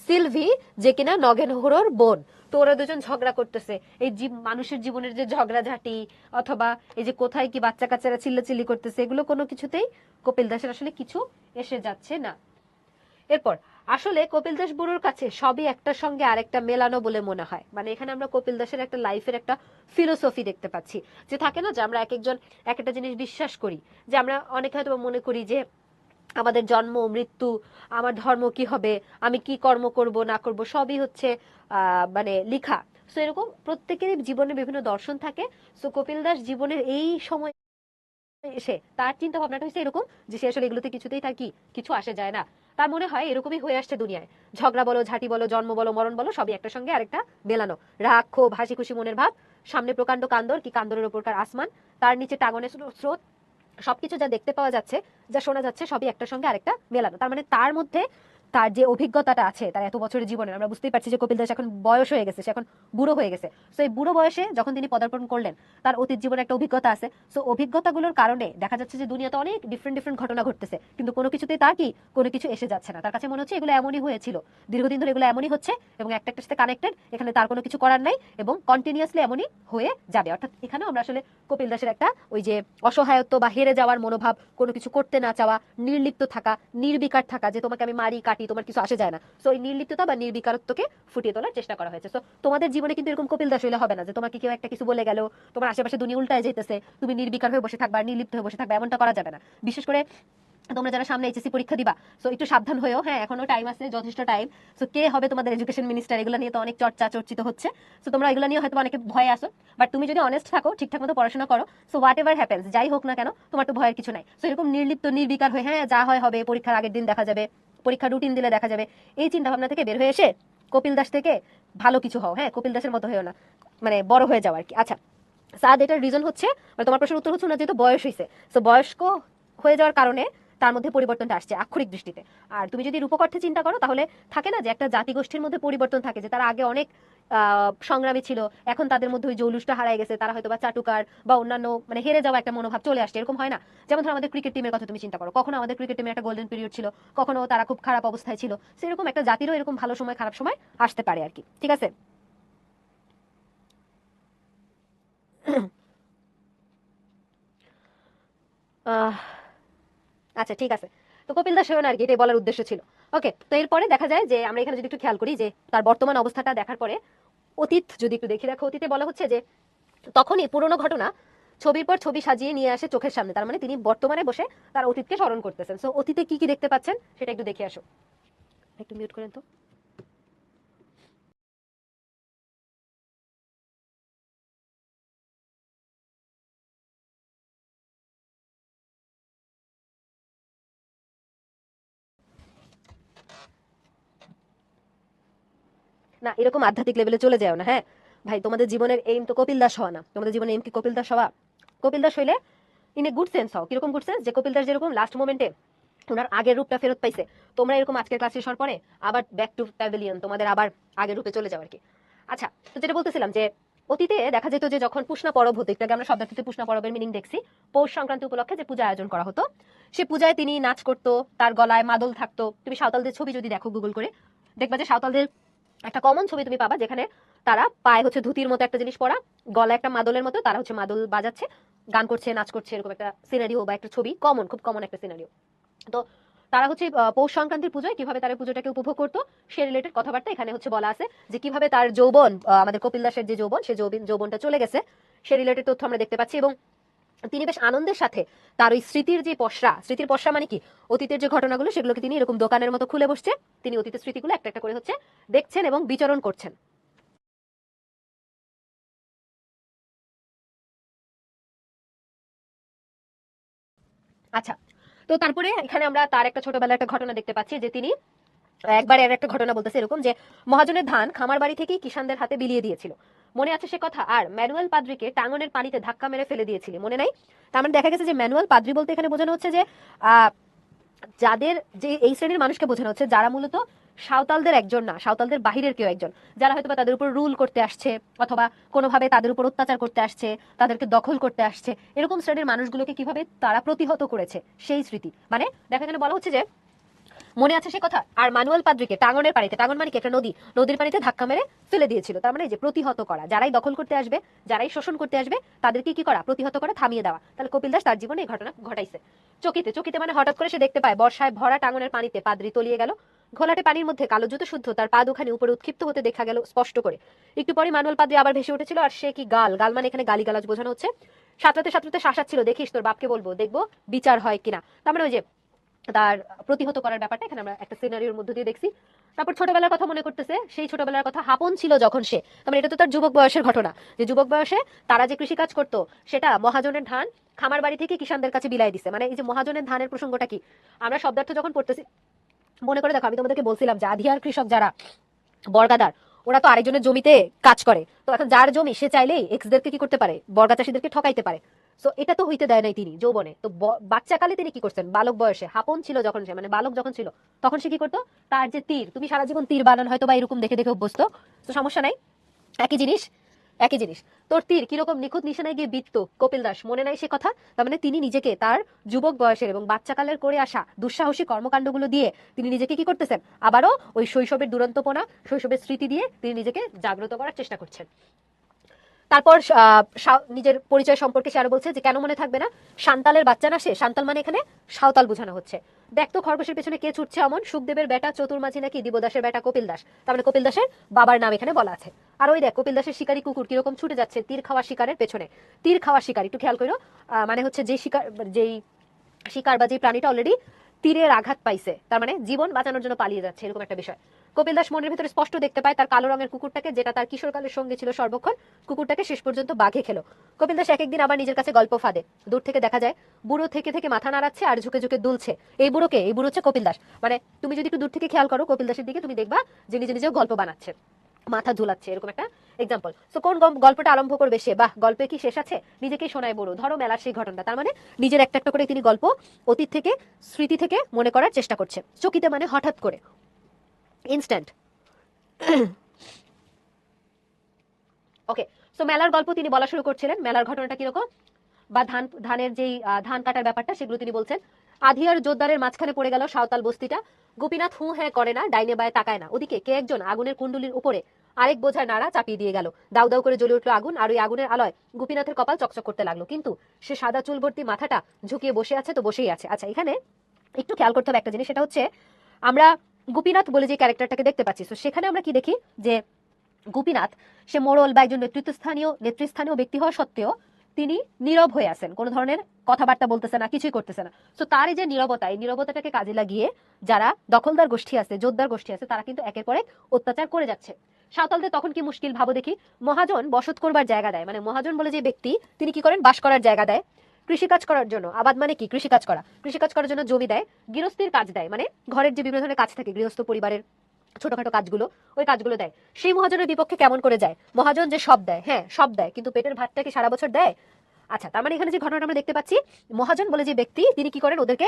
সিলভি, যে কিনা নগেন হরোর বোন। তো ওরা দুজন ঝগড়া করতেছে। এই মানুষের জীবনের যে ঝগড়াঝাটি, অথবা এই যে কোথায় কি বাচ্চা কাচ্চারা চিল্লাচিল্লি করতেছে, এগুলো কোনো কিছুতেই কপিল দাসের আসলে কিছু এসে যাচ্ছে না। এরপর আসলে কপিল দাস বুড়োর কাছে সবই একটার সঙ্গে আরেকটা মেলানো বলে মনে হয়। মানে এখানে আমরা কপিল দাসের একটা লাইফের একটা ফিলোসফি দেখতে পাচ্ছি, যে থাকে না যে আমরা এক একজন এক একটা জিনিস বিশ্বাস করি, যে আমরা অনেকে হয়তো মনে করি যে আমাদের জন্ম মৃত্যু, আমার ধর্ম কি হবে, আমি কি কর্ম করব না করব, সবই হচ্ছে মানে লিখা। সো এরকম প্রত্যেকেরই জীবনে বিভিন্ন দর্শন থাকে। সো কপিল দাস জীবনের এই সময় এসে তার চিন্তা ভাবনাটা হচ্ছে এরকম, যে সে আসলে এগুলোতে কিছুতেই তার কি কিছু আসে যায় না। তার মনে হয় এরকমই হয়ে আসছে দুনিয়ায়, ঝগড়া বলো, ঝাঁটি বলো, জন্ম বলো, মরণ বলো, সবই একটা সঙ্গে আরেকটা মেলানো। রাগ, ক্ষোভ, হাসি খুশি মনের ভাব, সামনে প্রকাণ্ড কান্দর, কি কান্দরের ওপরকার আসমান, তার নিচে টাঙনের স্রোত, সবকিছু যা দেখতে পাওয়া যাচ্ছে, যা শোনা যাচ্ছে, সবই একটা সঙ্গে আরেকটা মেলানো। তার মানে তার মধ্যে তার যে অভিজ্ঞতাটা আছে, তার এত বছরের জীবনে, আমরা বুঝতেই পারছি যে কপিল দাস এখন বয়স হয়ে গেছে, সে এখন বুড়ো হয়ে গেছে। সো এই বুড়ো বয়সে যখন তিনি পদার্পণ করলেন, তার অতীত জীবনে একটা অভিজ্ঞতা আছে। সো অভিজ্ঞতাগুলোর কারণে দেখা যাচ্ছে যে দুনিয়াতে অনেক ডিফারেন্ট ডিফারেন্ট ঘটনা ঘটতেছে, কিন্তু কোনো কিছুতেই তার কি কোনো কিছু এসে যাচ্ছে না। তার কাছে মনে হচ্ছে এগুলো এমনই হয়েছিল, দীর্ঘদিন ধরে এগুলো এমনই হচ্ছে, এবং একটা একটা সাথে কানেক্টেড, এখানে তার কোনো কিছু করার নাই, এবং কন্টিনিউয়াসলি এমনই হয়ে যাবে। অর্থাৎ এখানেও আমরা আসলে কপিল দাসের একটা ওই যে অসহায়ত্ব বা হেরে যাওয়ার মনোভাব, কোনো কিছু করতে না চাওয়া, নির্লিপ্ত থাকা, নির্বিকার থাকা, যে তোমাকে আমি মারি কাটি, তোমার কিছু আসে যায় না। সো এই নির্লিপ্ততা বা নির্বিকারত্বকে ফুটিয়ে তোলার চেষ্টা করা হয়েছে। সো তোমাদের জীবনে কিন্তু এরকম কপিল দাস হলে হবে না, যে তোমাকে কেউ একটা কিছু বলে গেল, তোমার আশেপাশে দুনিয়া উল্টায় যেতেছে, তুমি নির্বিকার হয়ে বসে থাকবা, নির্লিপ্ত হয়ে বসে থাকবা, এমনটা করা যাবে না। বিশেষ করে তোমরা যারা সামনে এইচএসসি পরীক্ষা দিবা, সো একটু সাবধান হয়েও, হ্যাঁ এখনো টাইম আছে, যথেষ্ট টাইম। সো কে হবে তোমাদের এডুকেশন মিনিস্টার, এগুলো নিয়ে তো অনেক চর্চা চর্চিত হচ্ছে। সো তোমরা এগুলো নিয়ে হয়তো অনেকে ভয় আসো, বাট তুমি যদি অনেস্ট থাকো, ঠিকঠাক মতো পড়াশোনা করো, সো হোয়াট এভার হ্যাপেন্স, যাই হোক না কেন, তোমার তো ভয়ের কিছু নাই। সো এরকম নির্লিপ্ত নির্বিকার হয়ে, হ্যাঁ যা হয় হবে, পরীক্ষার আগের দিন দেখা যাবে, পরীক্ষা রুটিন দিলে দেখা যাবে, এই চিন্তা ভাবনা থেকে বের হয়ে এসে কপিল দাস থেকে ভালো কিছু হও। হ্যাঁ, কপিল দাসের মতো হয়েও না, মানে বড় হয়ে যাও আর কি। আচ্ছা সাদ, এটার রিজন হচ্ছে, মানে তোমার প্রশ্নের উত্তর হচ্ছে না, যেহেতু বয়স হয়েছে, সো বয়স্ক হয়ে যাওয়ার কারণে তার মধ্যে পরিবর্তনটা আসছে আক্ষরিক দৃষ্টিতে। আর তুমি যদি রূপক অর্থে চিন্তা করো তাহলে থাকে না যে একটা জাতিগোষ্ঠীর মধ্যে পরিবর্তন থাকে, যে তারা আগে অনেক সংগ্রামী ছিল, এখন তাদের মধ্যে ওই জৌলুসটা হারায় গেছে, তারা হয়তো বা চাটুকার বা অন্যান্য মানে হেরে যাওয়া একটা মনোভাব চলে আসছে, এরকম হয় না? যেমন ধরো আমাদের ক্রিকেট টিমের কথা তুমি চিন্তা করো, কখনো আমাদের ক্রিকেট টিমের একটা গোল্ডেন পিরিয়ড ছিল, কখনো তারা খুব খারাপ অবস্থায় ছিল, সেরকম একটা জাতিরও এরকম ভালো সময় খারাপ সময় আসতে পারে আর কি। ঠিক আছে? আচ্ছা ঠিক আছে। তো কপিল দাস সেন আর কি এটাই বলার উদ্দেশ্য ছিল। ওকে, তো এরপরে দেখা যায় যে আমরা এখানে যদি একটু খেয়াল করি যে তার বর্তমান অবস্থাটা দেখার পরে অতীত যদি একটু দেখি, দেখো অতীতে বলা হচ্ছে যে তখনই পুরনো ঘটনা ছবির পর ছবি সাজিয়ে নিয়ে আসে চোখের সামনে, তার মানে তিনি বর্তমানে বসে তার অতীতকে স্মরণ করতেছেন। সো অতীতে কি কি দেখতে পাচ্ছেন সেটা একটু দেখে আসো। একটু মিউট করেন তো। না, এরকম আধ্যাত্মিক লেভেলে চলে যাও না, হ্যাঁ ভাই। তোমাদের জীবনের এইম তো কপিল দাস হওয়া না, তোমাদের জীবনের এইম কি কপিল দাস হওয়া? কপিল দাস হইলে ইন এ গুড সেন্স হও। কিরকম গুড সেন্স? যে কপিল দাস যেরকম লাস্ট মোমেন্টে ওনার আগের রূপটা ফেরত পাইছে, তোমরা এরকম আজকের ক্লাস শেষ হওয়ার পরে আবার ব্যাক টু প্যাভিলিয়ন, তোমাদের আবার আগের রূপে চলে যাও আর কি। আচ্ছা, তো যেটা বলতেছিলাম যে অতীতে দেখা যেত যে যখন পুষ্ণা পরব হতো, একটু আগে আমরা শব্দার্থীতে পুষ্ণা পরবের মিনিং দেখছি, পৌষ সংক্রান্তি উপলক্ষে যে পূজা আয়োজন করা হতো, সে পূজায় তিনি নাচ করতো, তার গলায় মাদল থাকতো। তুমি সাঁওতালদের ছবি যদি দেখো গুগল করে, দেখবা যে সাঁওতালদের একটা কমন ছবি তুমি পাবা, যেখানে তারা পায়ে হচ্ছে ধুতির মতো একটা জিনিস পরা, গলায় একটা মাদলের মতো, তারা হচ্ছে মাদল বাজাচ্ছে, গান করছে, নাচ করছে, এরকম একটা সিনারিও বা একটা ছবি, কমন, খুব কমন একটা সিনারিও। তো তারা হচ্ছে পৌষ সংক্রান্তির পুজোয় কিভাবে তারা পুজোটাকে উপভোগ করতো সে রিলেটেড কথাবার্তা এখানে হচ্ছে বলা আছে, যে কিভাবে তার যৌবন, আমাদের কপিল দাসের যে যৌবন, সে যৌবনটা চলে গেছে, সে রিলেটেড তথ্য আমরা দেখতে পাচ্ছি। এবং তিনি বেশ আনন্দের সাথে তার ওই স্মৃতির যে পসরা, স্মৃতির পসরা মানে কি, অতীতের যে ঘটনাগুলো সেগুলোকে তিনি এরকম দোকানের মতো খুলে বসছে, তিনি অতীতের স্মৃতিগুলো একটা একটা করে হচ্ছে দেখছেন এবং বিচরণ করছেন। আচ্ছা, তো তারপরে এখানে আমরা তার একটা ছোটবেলার একটা ঘটনা দেখতে পাচ্ছি, যে তিনি একবার এর একটা ঘটনা বলতেছে এরকম, যে মহাজনের ধান খামার বাড়ি থেকেই কিষানদের হাতে বিলিয়ে দিয়েছিল, মনে আছে সে কথা? আর ম্যানুয়াল পাদ্রিকে টাঙ্গনের পানিতে ধাক্কা মেরে ফেলে দিয়েছিলি, মনে নাই? তার মানে দেখা গেছে যে ম্যানুয়াল পাদ্রি বলতে এখানে বোঝানো হচ্ছে যে আহ যাদের, যে এই শ্রেণীর মানুষকে বোঝানো হচ্ছে যারা মূলত সাঁওতালদের একজন না, সাঁওতালদের বাহিরের কেউ একজন, যারা হয়তো বা তাদের উপর রুল করতে আসছে, অথবা কোনোভাবে তাদের উপর অত্যাচার করতে আসছে, তাদেরকে দখল করতে আসছে, এরকম শ্রেণীর মানুষগুলোকে কিভাবে তারা প্রতিহত করেছে সেই স্মৃতি। মানে দেখা গেলে বলা হচ্ছে যে মনে আছে সে কথা? আর ম্যানুয়াল পাদ্রিকে টাঙ্গনের পানিতে, টাঙ্গন মানে কি একটা নদী, নদীর পানিতে ধাক্কা মেরে ফেলে দিয়েছিল। তার মানে এই যে প্রতিহত করা, যারাই দখল করতে আসবে, যারাই শোষণ করতে আসবে, তাদেরকে কি করা? প্রতিহত করে থামিয়ে দেওয়া। তাহলে কপিল দাস তার জীবনে এই ঘটনা ঘটাইছে। চকিতে, চকিতে মানে হঠাৎ করে সে দেখতে পায় বর্ষায় ভরা টাঙ্গনের পানিতে পাদ্রি তলিয়ে গেল, ঘোলাটে পানির মধ্যে কালো জুতো শুদ্ধ তার পা দুখানি উপরে উৎক্ষিপ্ত হতে দেখা গেল স্পষ্ট করে। একটু পরে ম্যানুয়াল পাদ্রি আবার ভেসে উঠেছিল, আর সে কি গাল, গাল মানে এখানে গালিগালাজ বোঝানো হচ্ছে, সাঁতরাতে সাঁতরাতে শাসাচ্ছিল, দেখিস তোর বাপকে বলবো, দেখবো বিচার হয় কিনা। তার মানে ওই যে তার প্রতিহত করার ব্যাপারটা এখানে আমরা একটা সিনারিওর মধ্যে দিয়ে দেখছি। তারপর ছোটবেলার কথা মনে করতেছে, সেই ছোটবেলার কথা হাপন ছিল যখন সে, তার এটা তো তার যুবক বয়সের ঘটনা, যে যুবক বয়সে তারা যে কৃষিকাজ করতো সেটা মহাজনের ধান খামার বাড়ি থেকে কিষানদের কাছে বিলাই দিছে। মানে এই যে মহাজনের ধানের প্রসঙ্গটা কি, আমরা শব্দার্থ যখন পড়তেছি মনে করে দেখো, আমি তোমাদেরকে বলছিলাম যে আধিয়ার কৃষক যারা বর্গাদার, ওরা তো আরেকজনের জমিতে কাজ করে, তো এখন যার জমি সে চাইলেই এক্সদেরকে কি করতে পারে, বর্গা চাষীদেরকে ঠকাইতে পারে। সো এটা তো হইতে দেয় নাই তিনি যৌবনে। তো বাচ্চাকালে তিনি কি করছেন, বালক বয়সে, হাপন ছিল যখন সে, মানে বালক যখন ছিল, তখন সে কি করতো, তার যে তীর, তুমি সারা জীবন তীর বানান হয়তো বা এরকম দেখে দেখে অভ্যস্ত, তো সমস্যা নাই, একই জিনিস, একই জিনিস। তোর তীর কিরকম নিখুঁত নিশানায় গিয়ে বিত্ত কপিল দাস, মনে নাই সে কথা? তার মানে তিনি নিজেকে তার যুবক বয়সের এবং বাচ্চাকালের করে আসা দুঃসাহসী কর্মকাণ্ডগুলো দিয়ে তিনি নিজেকে কি করতেছেন, আবারও ওই শৈশবের দুরন্তপনা, শৈশবের স্মৃতি দিয়ে তিনি নিজেকে জাগ্রত করার চেষ্টা করছেন। তারপর নিজের পরিচয় সম্পর্কে সে আরো বলছে যে কেন মনে থাকবে না, সান্তালের বাচ্চা না সে, সান্তাল মানে এখানে সাঁওতাল বোঝানো হচ্ছে। দেখতো খরগোশের পেছনে কে ছুটছে অমন, সুখদেবের বেটা চতুর্মাঝি নাকি দিবদাসের বেটা কপিল দাস, তার মানে কপিল দাসের বাবার নাম এখানে বলা আছে। আর ওই দেখ কপিল দাসের শিকারী কুকুর কিরকম ছুটে যাচ্ছে তীর খাওয়া শিকারের পেছনে। তীর খাওয়া শিকার একটু খেয়াল করো, মানে হচ্ছে যে শিকার, যেই শিকার বা যে প্রাণীটা অলরেডি তীরের আঘাত পাইছে, তার মানে জীবন বাঁচানোর জন্য পালিয়ে যাচ্ছে, এরকম একটা বিষয়। কপিল দাস মনের ভিতরে স্পষ্ট দেখতে পায় তার কালো রঙের কুকুরটাকে, যেটা তার কিশোরকালের সঙ্গে ছিল সর্বক্ষণ, কুকুরটাকে শেষ পর্যন্ত বাঘে খেলো। কপিল দাস এক একদিন আবার নিজের কাছে গল্প ফাঁদে, দূর থেকে দেখা যায় বুড়ো থেকে থেকে মাথা নাড়াচ্ছে আর ঝুঁকে ঝুঁকে দুলছে। এই বুড়োকে, এই বুড়ো হচ্ছে কপিল দাস। মানে তুমি যদি একটু দূর থেকে খেয়াল করো কপিল দাসের দিকে, তুমি দেখবা যে নিজে নিজেও গল্প বানাচ্ছে। মাথা ঝুলাচ্ছে, এরকম একটা এক্সাম্পল। সো কোন গল্পটা আরম্ভ করবে সে? বাহ, গল্পে কি শেষ আছে? নিজেকেই শোনায় বড়, ধরো মেলার সেই ঘটনা। তার মানে নিজের একটা একটা করে তিনি গল্প অতীত থেকে, স্মৃতি থেকে মনে করার চেষ্টা করছে। চকিতে মানে হঠাৎ করে, ইনস্ট্যান্ট। ওকে, সো মেলার গল্প তিনি বলা শুরু করছিলেন। মেলার ঘটনাটা কিরকম, বা ধানের যেই ধান কাটার ব্যাপারটা, সেগুলো তিনি বলছেন। আধিয়ার জোরদারের মাঝখানে পড়ে গেল সাঁওতাল বস্তিটা। গোপীনাথ হু হ্যাঁ করে না, ডাইনে বায়ে তাকায় না। ওদিকে কে একজন আগুনের কুণ্ডুলির উপরে আরেক বোঝার নাড়া চাপিয়ে দিয়ে গেল। দাউ দাউ করে জ্বলে উঠলো আগুন, আর ওই আগুনের আলোয় গোপীনাথের কপাল চকচক করতে লাগলো। কিন্তু সে সাদা চুলভর্তি মাথাটা ঝুঁকিয়ে বসে আছে তো বসেই আছে। আচ্ছা, এখানে একটু খেয়াল করতে হবে একটা জিনিস, সেটা হচ্ছে আমরা গোপীনাথ বলে যে ক্যারেক্টারটাকে দেখতে পাচ্ছি, তো সেখানে আমরা কি দেখি যে গোপীনাথ সে মোড়ল বা একজন নেতৃস্থানীয় ব্যক্তি হওয়া সত্ত্বেও তিনি নীরব হয়ে আছেন, কোনো ধরনের কথাবার্তা বলতেছে না, কিছুই করতেছে না। তো তার এই যে নীরবতা, এই নীরবতাটাকে কাজে লাগিয়ে যারা দখলদার গোষ্ঠী আছে, জোরদার গোষ্ঠী আছে, তারা কিন্তু একের পর এক অত্যাচার করে যাচ্ছে। সাঁওতালদের তখন কি মুশকিল ভাবো দেখি। মহাজন বসত করবার জায়গা দেয়, মানে মহাজন বলে যে ব্যক্তি, তিনি কি করেন, বাস করার জায়গা দেয়। কৃষিকাজ করার জন্য, আবাদ মানে কি, কৃষিকাজ করা, কৃষিকাজ করার জন্য জমি দেয়। গৃহস্থীর কাজ দেয়, মানে ঘরের যে বিভিন্ন ধরনের কাজ থাকে গৃহস্থ পরিবারের, ছোটখাটো কাজগুলো, ওই কাজগুলো দেয়। সেই মহাজনের বিপক্ষে কেমন করে যায়? মহাজন যে সব দেয়, হ্যাঁ সব দেয়, কিন্তু পেটের ভাতটা কি সারা বছর দেয়? আচ্ছা, তার মানে এখানে যে ঘটনাটা আমরা দেখতে পাচ্ছি, মহাজন বলে যে ব্যক্তি, তিনি কি করেন, ওদেরকে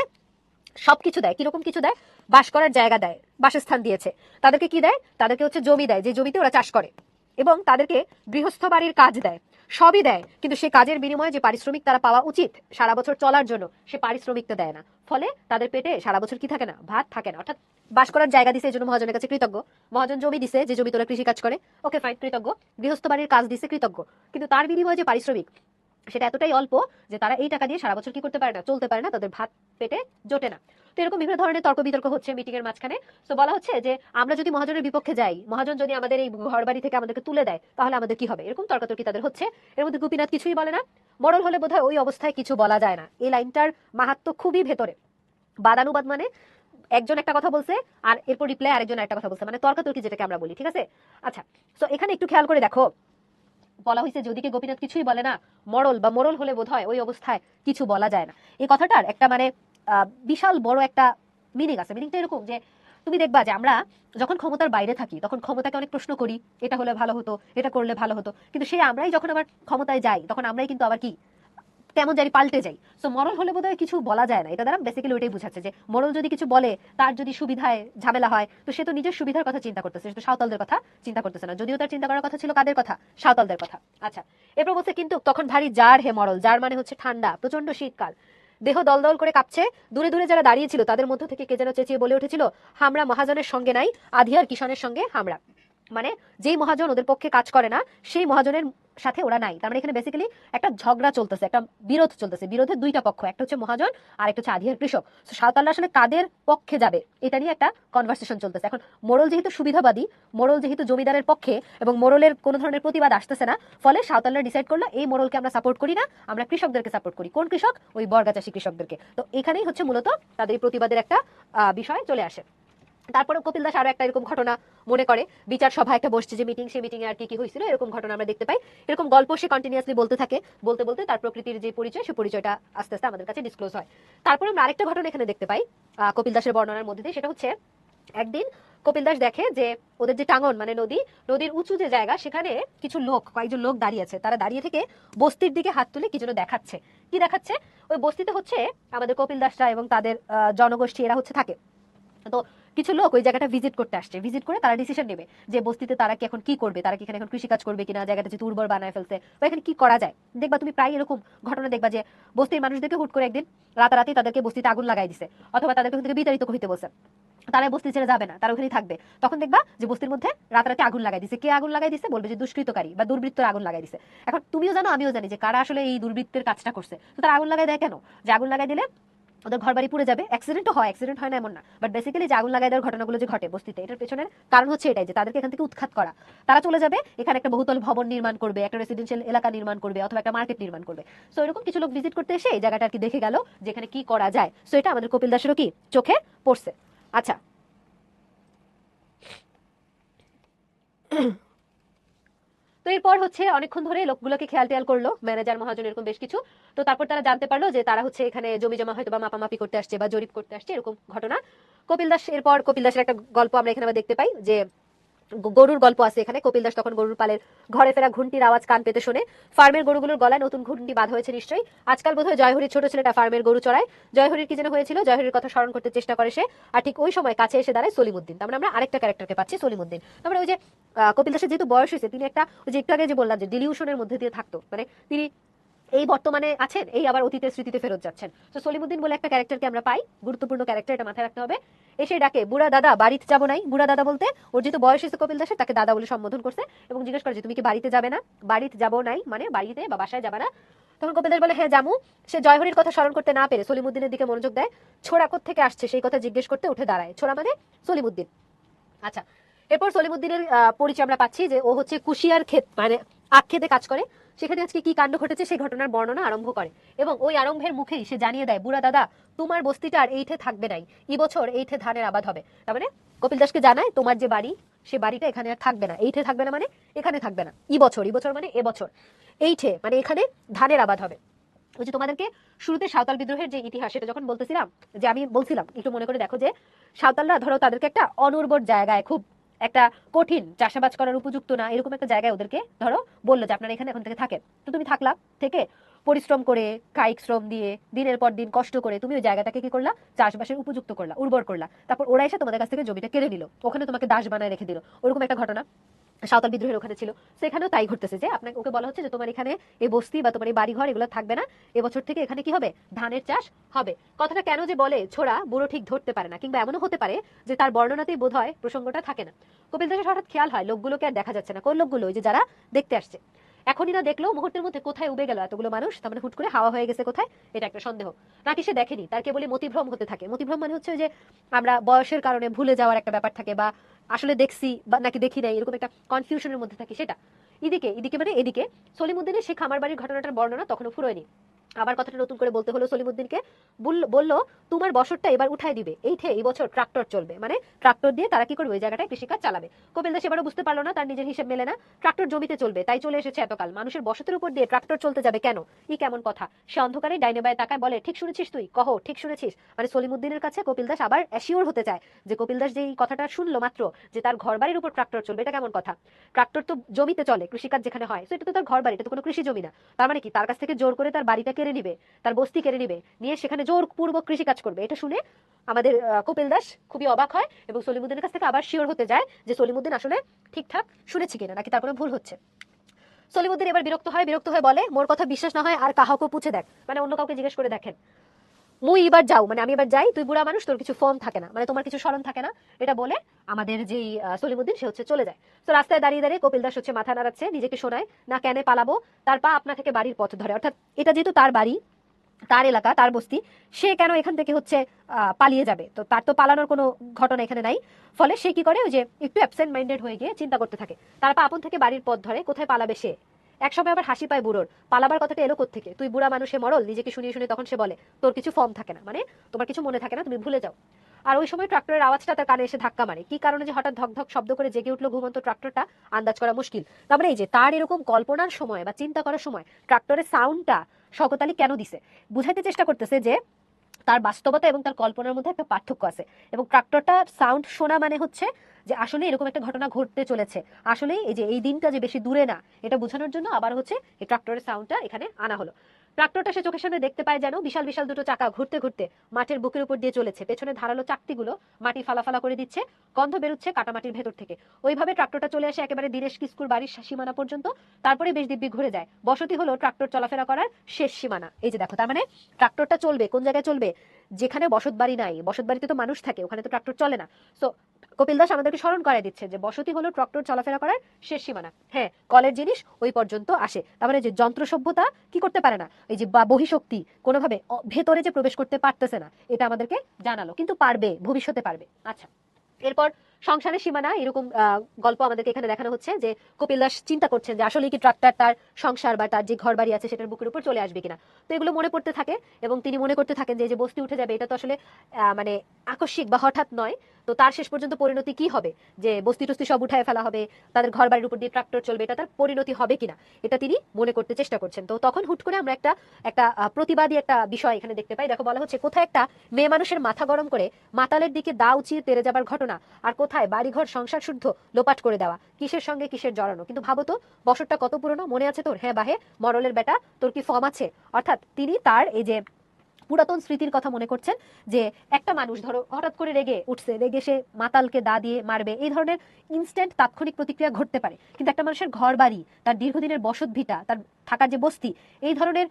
সবকিছু দেয়। কিরকম কিছু দেয়? বাস করার জায়গা দেয়, বাসস্থান দিয়েছে। তাদেরকে কি দেয়? তাদেরকে হচ্ছে জমি দেয়, যে জমিতে ওরা চাষ করে, এবং তাদেরকে গৃহস্থ বাড়ির কাজ দেয়, সবই দেয়। কিন্তু সে কাজের বিনিময়ে যে পারিশ্রমিক তারা পাওয়া উচিত সারা বছর চলার জন্য, সে পারিশ্রমিকটা দেয় না। ফলে তাদের পেটে সারা বছর কি থাকে না, ভাত থাকে না। অর্থাৎ বাস করার জায়গা দিছে, এই জন্য মহাজনের কাছে কৃতজ্ঞ। মহাজন জমি দিছে, যে জমি তোরা কৃষি কাজ করে, ওকে ফাইন, কৃতজ্ঞ। গৃহস্থ বাড়ির কাজ দিছে, কৃতজ্ঞ। কিন্তু তার বিনিময়ে যে পারিশ্রমিক, সেটা এতটাই অল্প যে তারা এই টাকা দিয়ে সারা বছর কি করতে পারে না, চলতে পারে না, তাদের ভাত পেটে জোটে না। তো এরকম বিভিন্ন ধরনের তর্ক বিতর্ক হচ্ছে মিটিং এর মাঝখানে। তো বলা হচ্ছে যে আমরা যদি মহাজনের বিপক্ষে যাই, মহাজন যদি আমাদের এই ঘর বাড়ি থেকে আমাদেরকে তুলে দেয়, তাহলে আমাদের কি হবে? এরকম তর্কাতর্কি তাদের হচ্ছে। এর মধ্যে গোপীনাথ কিছুই বলে না। মরল হলে বোধহয় ওই অবস্থায় কিছু বলা যায় না। এই লাইনটার মাহাত্ম্য খুবই ভেতরে। বাদানুবাদ মানে একজন একটা কথা বলছে, আর এরপর রিপ্লাই আরেকজন একটা কথা বলছে, মানে তর্কাতর্কি যেটাকে আমরা বলি, ঠিক আছে? আচ্ছা, তো এখানে একটু খেয়াল করে দেখো, বলা হয়েছে যে ওদিকে গোপীনাথ কিছুই বলে না, মরল হলে বোধহয় ওই অবস্থায় কিছু বলা যায় না। এই কথাটার একটা মানে বিশাল বড় একটা মিনিং আছে। মিনিংটা এরকম যে তুমি দেখবা যে আমরা যখন ক্ষমতার বাইরে থাকি, তখন ক্ষমতাকে অনেক প্রশ্ন করি, এটা হলে ভালো হতো, এটা করলে ভালো হতো। কিন্তু সেই আমরাই যখন আবার ক্ষমতায় যাই, তখন আমরাই কিন্তু আবার কি, কেমন জানি পাল্টে যাই। সো মরল হলে বোধহয় কিছু বলা যায় না, এটা দ্বারা বেসিক্যালি ওইটাই বুঝাচ্ছে যে মরল যদি কিছু বলে, তার যদি সুবিধায় ঝামেলা হয়, তো সে তো নিজের সুবিধার কথা চিন্তা করতেছে, সে তো সাঁওতালদের কথা চিন্তা করতেছে না। যদিও তার চিন্তা করার কথা ছিল কাদের কথা, সাঁওতালদের কথা। আচ্ছা, এরপর বলছে কিন্তু তখন ভারী জার হে মরল, জার মানে হচ্ছে ঠান্ডা, প্রচন্ড শীতকাল, দেহ দলদল করে কাঁপছে। দূরে দূরে যারা দাঁড়িয়ে ছিল তাদের মধ্য থেকে কে যেন চেঁচিয়ে বলে উঠেছিল, হামরা মহাজনের সঙ্গে নাই, আধিয়ার কিষানের সঙ্গে হামরা। মানে যেই মহাজন ওদের পক্ষে কাজ করে না, সেই মহাজনের সাথে ওরা নাই। তার মানে এখানে বেসিক্যালি একটা ঝগড়া চলতেছে, একটা বিরোধ চলতেছে। বিরোধের দুইটা পক্ষ, একটা হচ্ছে মহাজন আর একটা হচ্ছে আধিয়ার কৃষক। সাঁওতালরা আসলে কাদের পক্ষে যাবে, এটা নিয়ে একটা কনভারসেশন চলতেছে। এখন মোড়ল যেহেতু সুবিধাবাদী, মোড়ল যেহেতু জমিদারের পক্ষে, এবং মোড়লের কোনো ধরনের প্রতিবাদ আসতেছে না, ফলে সাঁওতালরা ডিসাইড করলো এই মোড়লকে আমরা সাপোর্ট করি না, আমরা কৃষকদেরকে সাপোর্ট করি। কোন কৃষক? ওই বর্গাচাষী কৃষকদেরকে। তো এখানেই হচ্ছে মূলত তাদের এই প্রতিবাদের একটা বিষয় চলে আসে। তারপরে কপিল দাস আরো একটা এরকম ঘটনা মনে করে, বিচার সভা একটা বসছে, যে মিটিং, সেই মিটিং এ আর কি কি হয়েছিল, এরকম ঘটনা আমরা দেখতে পাই। এরকম গল্প সে কন্টিনিউয়াসলি বলতে থাকে, বলতে বলতে তার প্রকৃতির যে পরিচয়, সেই পরিচয়টা আস্তে আস্তে আমাদের কাছে ডিসক্লোজ হয়। তারপরে আমরা আরেকটা ঘটনা এখানে দেখতে পাই কপিল দাসের বর্ণনার মধ্যে দিয়ে, সেটা হচ্ছে একদিন কপিল দাস দেখে যে ওদের যে টাঙ্গন মানে নদী, নদীর উঁচু যে জায়গা, সেখানে কিছু লোক, কয়েকজন লোক দাঁড়িয়ে আছে। তারা দাঁড়িয়ে থেকে বস্তির দিকে হাত তুলে কি যেন দেখাচ্ছে। কি দেখাচ্ছে? ওই বস্তিতে হচ্ছে আমাদের কপিল দাসরা এবং তাদের জনগোষ্ঠী এরা হচ্ছে থাকে। তো কিছু লোক ওই জায়গাটা ভিজিট করতে আসছে। ভিজিট করে তারা ডিসিশন নেবে যে বস্তিতে তারা কি এখন কি করবে, তারা কি এখানে এখন কৃষিকাজ করবে কিনা, জায়গাটা যে উর্বর বানায় ফেলছে, বা এখানে কি করা যায়। দেখবা তুমি প্রায় এরকম ঘটনা দেখবা যে বস্তির মানুষদেরকে হুট করে একদিন রাতারাতি তাদেরকে বস্তিতে আগুন লাগাই দিছে, অথবা তাদেরকে ওখান থেকে বিতাড়িত হইতে বলছে। তারা বস্তি ছেড়ে যাবে না, তারা ওখানেই থাকবে। তখন দেখবা যে বস্তির মধ্যে রাতারাতি আগুন লাগাই দিছে। কে আগুন লাগাই দিছে? বলবে যে দুষ্কৃতকারী বা দুর্বৃত্তরা আগুন লাগাই দিছে। এখন তুমিও জানো, আমিও জানি যে কারা আসলে এই দুর্বৃত্তের কাজটা করছে। তো তারা আগুন লাগাই দেয় কেন? যে আগুন লাগাই দিলে ওদের ঘর বাড়ি পুড়ে যাবে। অ্যাক্সিডেন্টও হয়, অ্যাক্সিডেন্ট হয় না এমন না, বাট বেসিক্যালি যে আগুন লাগাই দেওয়ার ঘটনাগুলো যে ঘটে বস্তিতে, এটার পেছনের কারণ হচ্ছে এটাই যে তাদেরকে এখান থেকে উৎখাত করা। তারা চলে যাবে, এখানে একটা বহুতল ভবন নির্মাণ করবে, একটা রেসিডেন্সিয়াল এলাকা নির্মাণ করবে, অথবা একটা মার্কেট নির্মাণ করবে। সো এরকম কিছু লোক ভিজিট করতে এসে এই জায়গাটা আর কি দেখে গেল যে এখানে কি করা যায়। সো এটা আমাদের কপিল দাসেরও কি চোখে পড়ছে। আচ্ছা, তো এরপর হচ্ছে অনেকক্ষণ ধরে লোকগুলোকে খেয়াল টেয়াল করলো, ম্যানেজার মহাজন এরকম বেশ কিছু। তো তারপর তারা জানতে পারলো যে তারা হচ্ছে এখানে জমি জমা হয়তো বা মাপামাপি করতে আসছে বা জরিপ করতে আসছে, এরকম ঘটনা। কপিল দাস, এরপর কপিল দাসের একটা গল্প আমরা এখানে আবার দেখতে পাই যে গরুর গল্প আছে এখানে। কপিল দাস তখন গরুর পালের ঘরে ফেরা ঘুন্টির আওয়াজ কান পেতে শোনে। ফার্মের গরুগুলোর গলায় নতুন ঘুন্টি বাঁধা হয়েছে নিশ্চয়ই। আজকাল বোধহয় জয়হরির ছোট ছেলেটা ফার্মের গরু চড়ায়। জয়হরির কি যেন হয়েছিল, জয়হরির কথা স্মরণ করতে চেষ্টা করে সে। আর ঠিক ওই সময় কাছে এসে দাঁড়ায় সলিমুদ্দিন। তার মানে আমরা আরেকটা ক্যারেক্টারকে পাচ্ছি, সলিমুদ্দিন। তারপরে ওই যে কপিল দাসের যেহেতু বয়স হয়েছে, তিনি একটা ওই যে একটু আগে যে বললাম যে ডিলিউশনের মধ্যে দিয়ে থাকতো, মানে তিনি এই বর্তমানে আছেন, এই আবার অতীতের স্মৃতিতে ফেরত যাচ্ছেন। তো সলিমুদ্দিন বলে একটা ক্যারেক্টারকে আমরা পাই, গুরুত্বপূর্ণ ক্যারেক্টার, এটা মাথায় রাখতে হবে। এসে ডাকে, বুড়া দাদা বাড়িতে যাবো নাই। বুড়া দাদা বলতে ওর যেহেতু বয়স হয়েছে কপিল দাসের, তাকে দাদা বলে সম্বোধন করছে এবং জিজ্ঞেস করে যে তুমি কি বাড়িতে যাবে না? বাড়িতে যাবো নাই মানে বাড়িতে বা বাসায় যাবে না? তখন কপিল দাস বলে হ্যাঁ জামু। সে জয়হরির কথা স্মরণ করতে না পেরে সলিমুদ্দিনের দিকে মনোযোগ দেয়। ছোড়া কোত্থেকে আসছে সেই কথা জিজ্ঞেস করতে উঠে দাঁড়ায়। ছোড়া মানে সলিমুদ্দিন। আচ্ছা, এরপর সলিমুদ্দিনের পরিচয় আমরা পাচ্ছি যে ও হচ্ছে কুশিয়ার ক্ষেত মানে আখ খেতে কাজ করে। সেখানে আজকে কি কাণ্ড ঘটেছে সেই ঘটনার বর্ণনা আরম্ভ করে এবং ওই আরম্ভের মুখেই সে জানিয়ে দেয়, বুড়া দাদা তোমার বস্তিটা আর এইঠে থাকবে নাই, এই বছর এইঠে ধানের আবাদ হবে। তার মানে কপিল দাসকে জানায় তোমার যে বাড়ি, সে বাড়িটা এখানে আর থাকবে না। এইঠে থাকবে না মানে এখানে থাকবে না, ই বছর মানে এবছর, এইঠে মানে এখানে ধানের আবাদ হবে। ওই যে তোমাদেরকে শুরুতে সাঁওতাল বিদ্রোহের যে ইতিহাস সেটা যখন বলতেছিলাম, যে আমি বলছিলাম একটু মনে করে দেখো যে সাঁওতালরা ধরো তাদেরকে একটা অনুর্বর জায়গায়, খুব একটা কঠিন চাষাবাদ করার উপযুক্ত না এরকম একটা জায়গায় ওদেরকে ধরো বললো যে আপনারা এখানে এখন থেকে থাকেন। তো তুমি থাকলা, থেকে পরিশ্রম করে কায়িক শ্রম দিয়ে দিনের পর দিন কষ্ট করে তুমি ওই জায়গাটাকে কি করলা, চাষবাসের উপযুক্ত করলা, উর্বর করলা। তারপর ওরা এসে তোমাদের কাছ থেকে জমিটা কেড়ে নিল, ওখানে তোমাকে দাস বানায় রেখে দিল। ওরকম একটা ঘটনা সাঁওতাল বিদ্রোহের ওখানে ছিল। সেখানেও তাই ঘটতেছে যে আপনাকে ওকে বলা হচ্ছে যে তোমার এখানে এই বস্তি বা তোমার এই বাড়ি ঘর এগুলো থাকবে না, এবছর থেকে এখানে কি হবে, ধানের চাষ হবে। কথাটা কেন যে বলে ছোড়া বুড়ো ঠিক ধরতে পারে না, কিংবা এমনও হতে পারে যে তার বর্ণনাতেই বোধ হয় প্রসঙ্গটা থাকে না। কপিল দাসের হঠাৎ খেয়াল হয় লোকগুলোকে আর দেখা যাচ্ছে না। কোন লোকগুলো? ওই যে যারা দেখতে আসছে। এখনই না দেখলো মুহূর্তের মধ্যে কোথায় উবে গেল এতগুলো মানুষ, তার মানে হুট করে হাওয়া হয়ে গেছে কোথায়, এটা একটা সন্দেহ। নাকি সে দেখেনি, তার কেবলই মতিভ্রম হতে থাকে। মতিভ্রম মানে হচ্ছে যে আমরা বয়সের কারণে ভুলে যাওয়ার একটা ব্যাপার থাকে, বা আসলে দেখছি বা নাকি দেখি নাই এরকম একটা কনফিউশনের মধ্যে থাকি সেটা। এদিকে এদিকে মানে এদিকে সলিমুদ্দিনের সেই খামার বাড়ির ঘটনাটার বর্ণনা তখনও ফুরোয়নি। আবার কথাটা নতুন করে বলতে হলো সলিমুদ্দিনকে। বলল তোমার বছরটা এবার উঠাই দিবে, এই বছর ট্রাক্টর চলবে, মানে ট্রাক্টর দিয়ে তারা কি করবে ওই জায়গাটায় কৃষিকাজ চালাবে। কপিল দাস এবারও বুঝতে পারলো না, তার নিজের হিসেব মেলে না। ট্রাক্টর জমিতে চলবে তাই চলে এসেছে এতকাল, মানুষের বসতের উপর দিয়ে ট্রাক্টর চলতে যাবে কেন? কেমন কথা? সে অন্ধকারে ডাইনে বায়ে তাকায়, বলে ঠিক শুনেছিস তুই, কহ ঠিক শুনেছিস। মানে সলিমুদ্দিনের কাছে কপিল দাস আবার অ্যাসিওর হতে চায় যে কপিল দাস যে এই কথাটা শুনলো মাত্র, যে তার ঘর বাড়ির উপর ট্রাক্টর চলবে, এটা কেমন কথা? ট্রাক্টর তো জমিতে চলে, কৃষিকাজ যেখানে হয়, তো এটা তো তার ঘর বাড়ি, এটা তো কোনো কৃষি জমি না। তার মানে কি তার কাছ থেকে জোর করে তার বাড়িটা কেড়ে নিবে, তার বস্তি কেড়ে নিবে, নিয়ে সেখানে জোরপূর্বক কৃষিকাজ করবে? এটা শুনে আমাদের কপিল দাস খুবই অবাক হয় এবং সলিমুদ্দিনের কাছ থেকে আবার শিওর হতে যায় যে সলিমুদ্দিন আসলে ঠিকঠাক শুনেছে কিনা, নাকি তার কোনো ভুল হচ্ছে। সলিমুদ্দিন এবার বিরক্ত হয়ে বলে, মোর কথা বিশ্বাস না হয় আর কাহাকে পুছে দেখ, মানে অন্য কাউকে জিজ্ঞেস করে দেখেন। মুই এবার যাও মানে আমি এবার যাই, তুই বুড়া মানুষ, তোর কিছু ফর্ম থাকে না, মানে তোমার কিছু স্মরণ থাকে না, এটা বলে আমাদের যেই সলিমুদ্দিন সে হচ্ছে চলে যায়। তো রাস্তায় দাঁড়িয়ে দাঁড়িয়ে কপিল দাস হচ্ছে মাথা নাড়াচ্ছে, নিজেকে শোনায় না কেন পালাবো, তার পা আপনা থেকে বাড়ির পথ ধরে, অর্থাৎ এটা যেহেতু তার বাড়ি, তার এলাকা, তার বস্তি, সে কেন এখান থেকে হচ্ছে পালিয়ে যাবে? তো তার তো পালানোর কোনো ঘটনা এখানে নাই। ফলে সে কি করে, ওই যে একটু অ্যাবসেন্ট মাইন্ডেড হয়ে গিয়ে চিন্তা করতে থাকে। তারপর আপন থেকে বাড়ির পথ ধরে, কোথায় পালাবে সে? একসময় আবার হাসি পায় বুড়োর, পালাবার কথাটা এলো থেকে, তুই বুড়া মানুষে মরল, নিজেকে শুনিয়ে শুনে তখন সে বলে তোর কিছু ফর্ম থাকে না, মানে তোমার কিছু মনে থাকে না, তুমি ভুলে যাও। আর ওই সময় ট্রাক্টরের আওয়াজটা তার কানে এসে ধাক্কা মারে। কি কারণে যে হঠাৎ ধক ধক শব্দ করে জেগে উঠলো ঘুমন্ত ট্রাক্টরটা, আন্দাজ করা মুশকিল। তার মানে এই যে তার এরকম কল্পনার সময় বা চিন্তা করার সময় ট্রাক্টরের সাউন্ডটা শওকত আলী কেন দিছে, বুঝাইতে চেষ্টা করতেছে যে তার বাস্তবতা এবং তার কল্পনার মধ্যে একটা পার্থক্য আছে। এবং ট্রাক্টরটা সাউন্ড শোনা মানে হচ্ছে যে আসলে এরকম একটা ঘটনা ঘটতে চলেছে, আসলে এই যে এই দিনটা যে বেশি দূরে না, এটা বোঝানোর জন্য আবার হচ্ছে এই ট্রাক্টরের সাউন্ডটা এখানে আনা হলো। ট্রাক্টরটা সে চোখের সামনে দেখতে পায় যেন বিশাল বিশাল দুটো চাকা ঘুরতে ঘুরতে মাঠের বুকের উপর দিয়ে চলেছে, পেছনে ধারালো চাকতিগুলো মাটি ফালাফালা করে দিচ্ছে, গন্ধ বেরোচ্ছে কাটামাটির ভেতর থেকে। ওইভাবে ট্রাক্টরটা চলে আসে একেবারে দিনেশ কিস্কুর বাড়ির সীমানা পর্যন্ত, তারপরে বেশ দিব্যি ঘুরে যায়। বসতি হলো ট্রাক্টর চলাফেরা করার শেষ সীমানা। এই যে দেখো, তার মানে ট্রাক্টরটা চলবে কোন জায়গায় চলবে, যেখানে বসত বাড়ি নাই, বসত বাড়িতে তো মানুষ থাকে, ওখানে তো ট্রাক্টর চলে না। সো কপিল দাস আমাদেরকে স্মরণ করাই দিচ্ছে যে বসতি হলো ট্রাক্টর চলাফেরা করার শেষ সীমানা। হ্যাঁ, কলের জিনিস ওই পর্যন্ত আসে, তার মানে যে যন্ত্র সভ্যতা কি করতে পারে না, এই যে বহিঃশক্তি কোনোভাবে ভেতরে যে প্রবেশ করতে পারতেছে না, এটা আমাদেরকে জানালো, কিন্তু পারবে, ভবিষ্যতে পারবে। আচ্ছা, এরপর সংসারের সীমানা এরকম গল্প আমাদেরকে এখানে দেখানো হচ্ছে যে কপিল দাস চিন্তা করছেন যে আসলে কি ট্রাক্টর তার সংসার বা তার যে ঘর বাড়ি আছে সেটার বুকের উপর চলে আসবে কিনা। তো এগুলো মনে পড়তে থাকে এবং তিনি মনে করতে থাকেন যে এই যে বস্তি উঠে যাবে, এটা তো আসলে মানে আকস্মিক বা হঠাৎ নয়। তো তার শেষ পর্যন্ত পরিণতি কি হবে, যে বস্তি টস্তি সব উঠায় ফেলা হবে, তাদের ঘর বাড়ির উপর দিয়ে ট্রাক্টর চলবে, এটা তার পরিণতি হবে কিনা, এটা তিনি মনে করতে চেষ্টা করছেন। তো তখন হুট করে আমরা একটা একটা প্রতিবাদী একটা বিষয় এখানে দেখতে পাই। দেখো, বলা হচ্ছে কোথায় একটা মেয়ে মানুষের মাথা গরম করে মাতালের দিকে দা উঁচিয়ে তেড়ে যাবার ঘটনা, আর কোথায়, বাড়িঘর সংসার শুদ্ধ লোপাট করে দেওয়া, কিসের সঙ্গে কিসের জড়ানো। কিন্তু ভাবো তো বছরটা কত পুরনো, মনে আছে তোর? হ্যাঁ বাহে মরলের বেটা, তোর কি ফর্ম আছে? অর্থাৎ তিনি তার এই যে পুরাতন স্মৃতির কথা মনে করছেন, যে একটা মানুষ ধরো হঠাৎ করে রেগে উঠছে, রেগে সে মাতালকে দা দিয়ে মারবে, এই ধরনের ইনস্ট্যান্ট তাৎক্ষণিক প্রতিক্রিয়া ঘটতে পারে। কিন্তু একটা মানুষের ঘর বাড়ি, তার দীর্ঘদিনের বসত ভিটা, তার থাকার যে বস্তি, এই ধরনের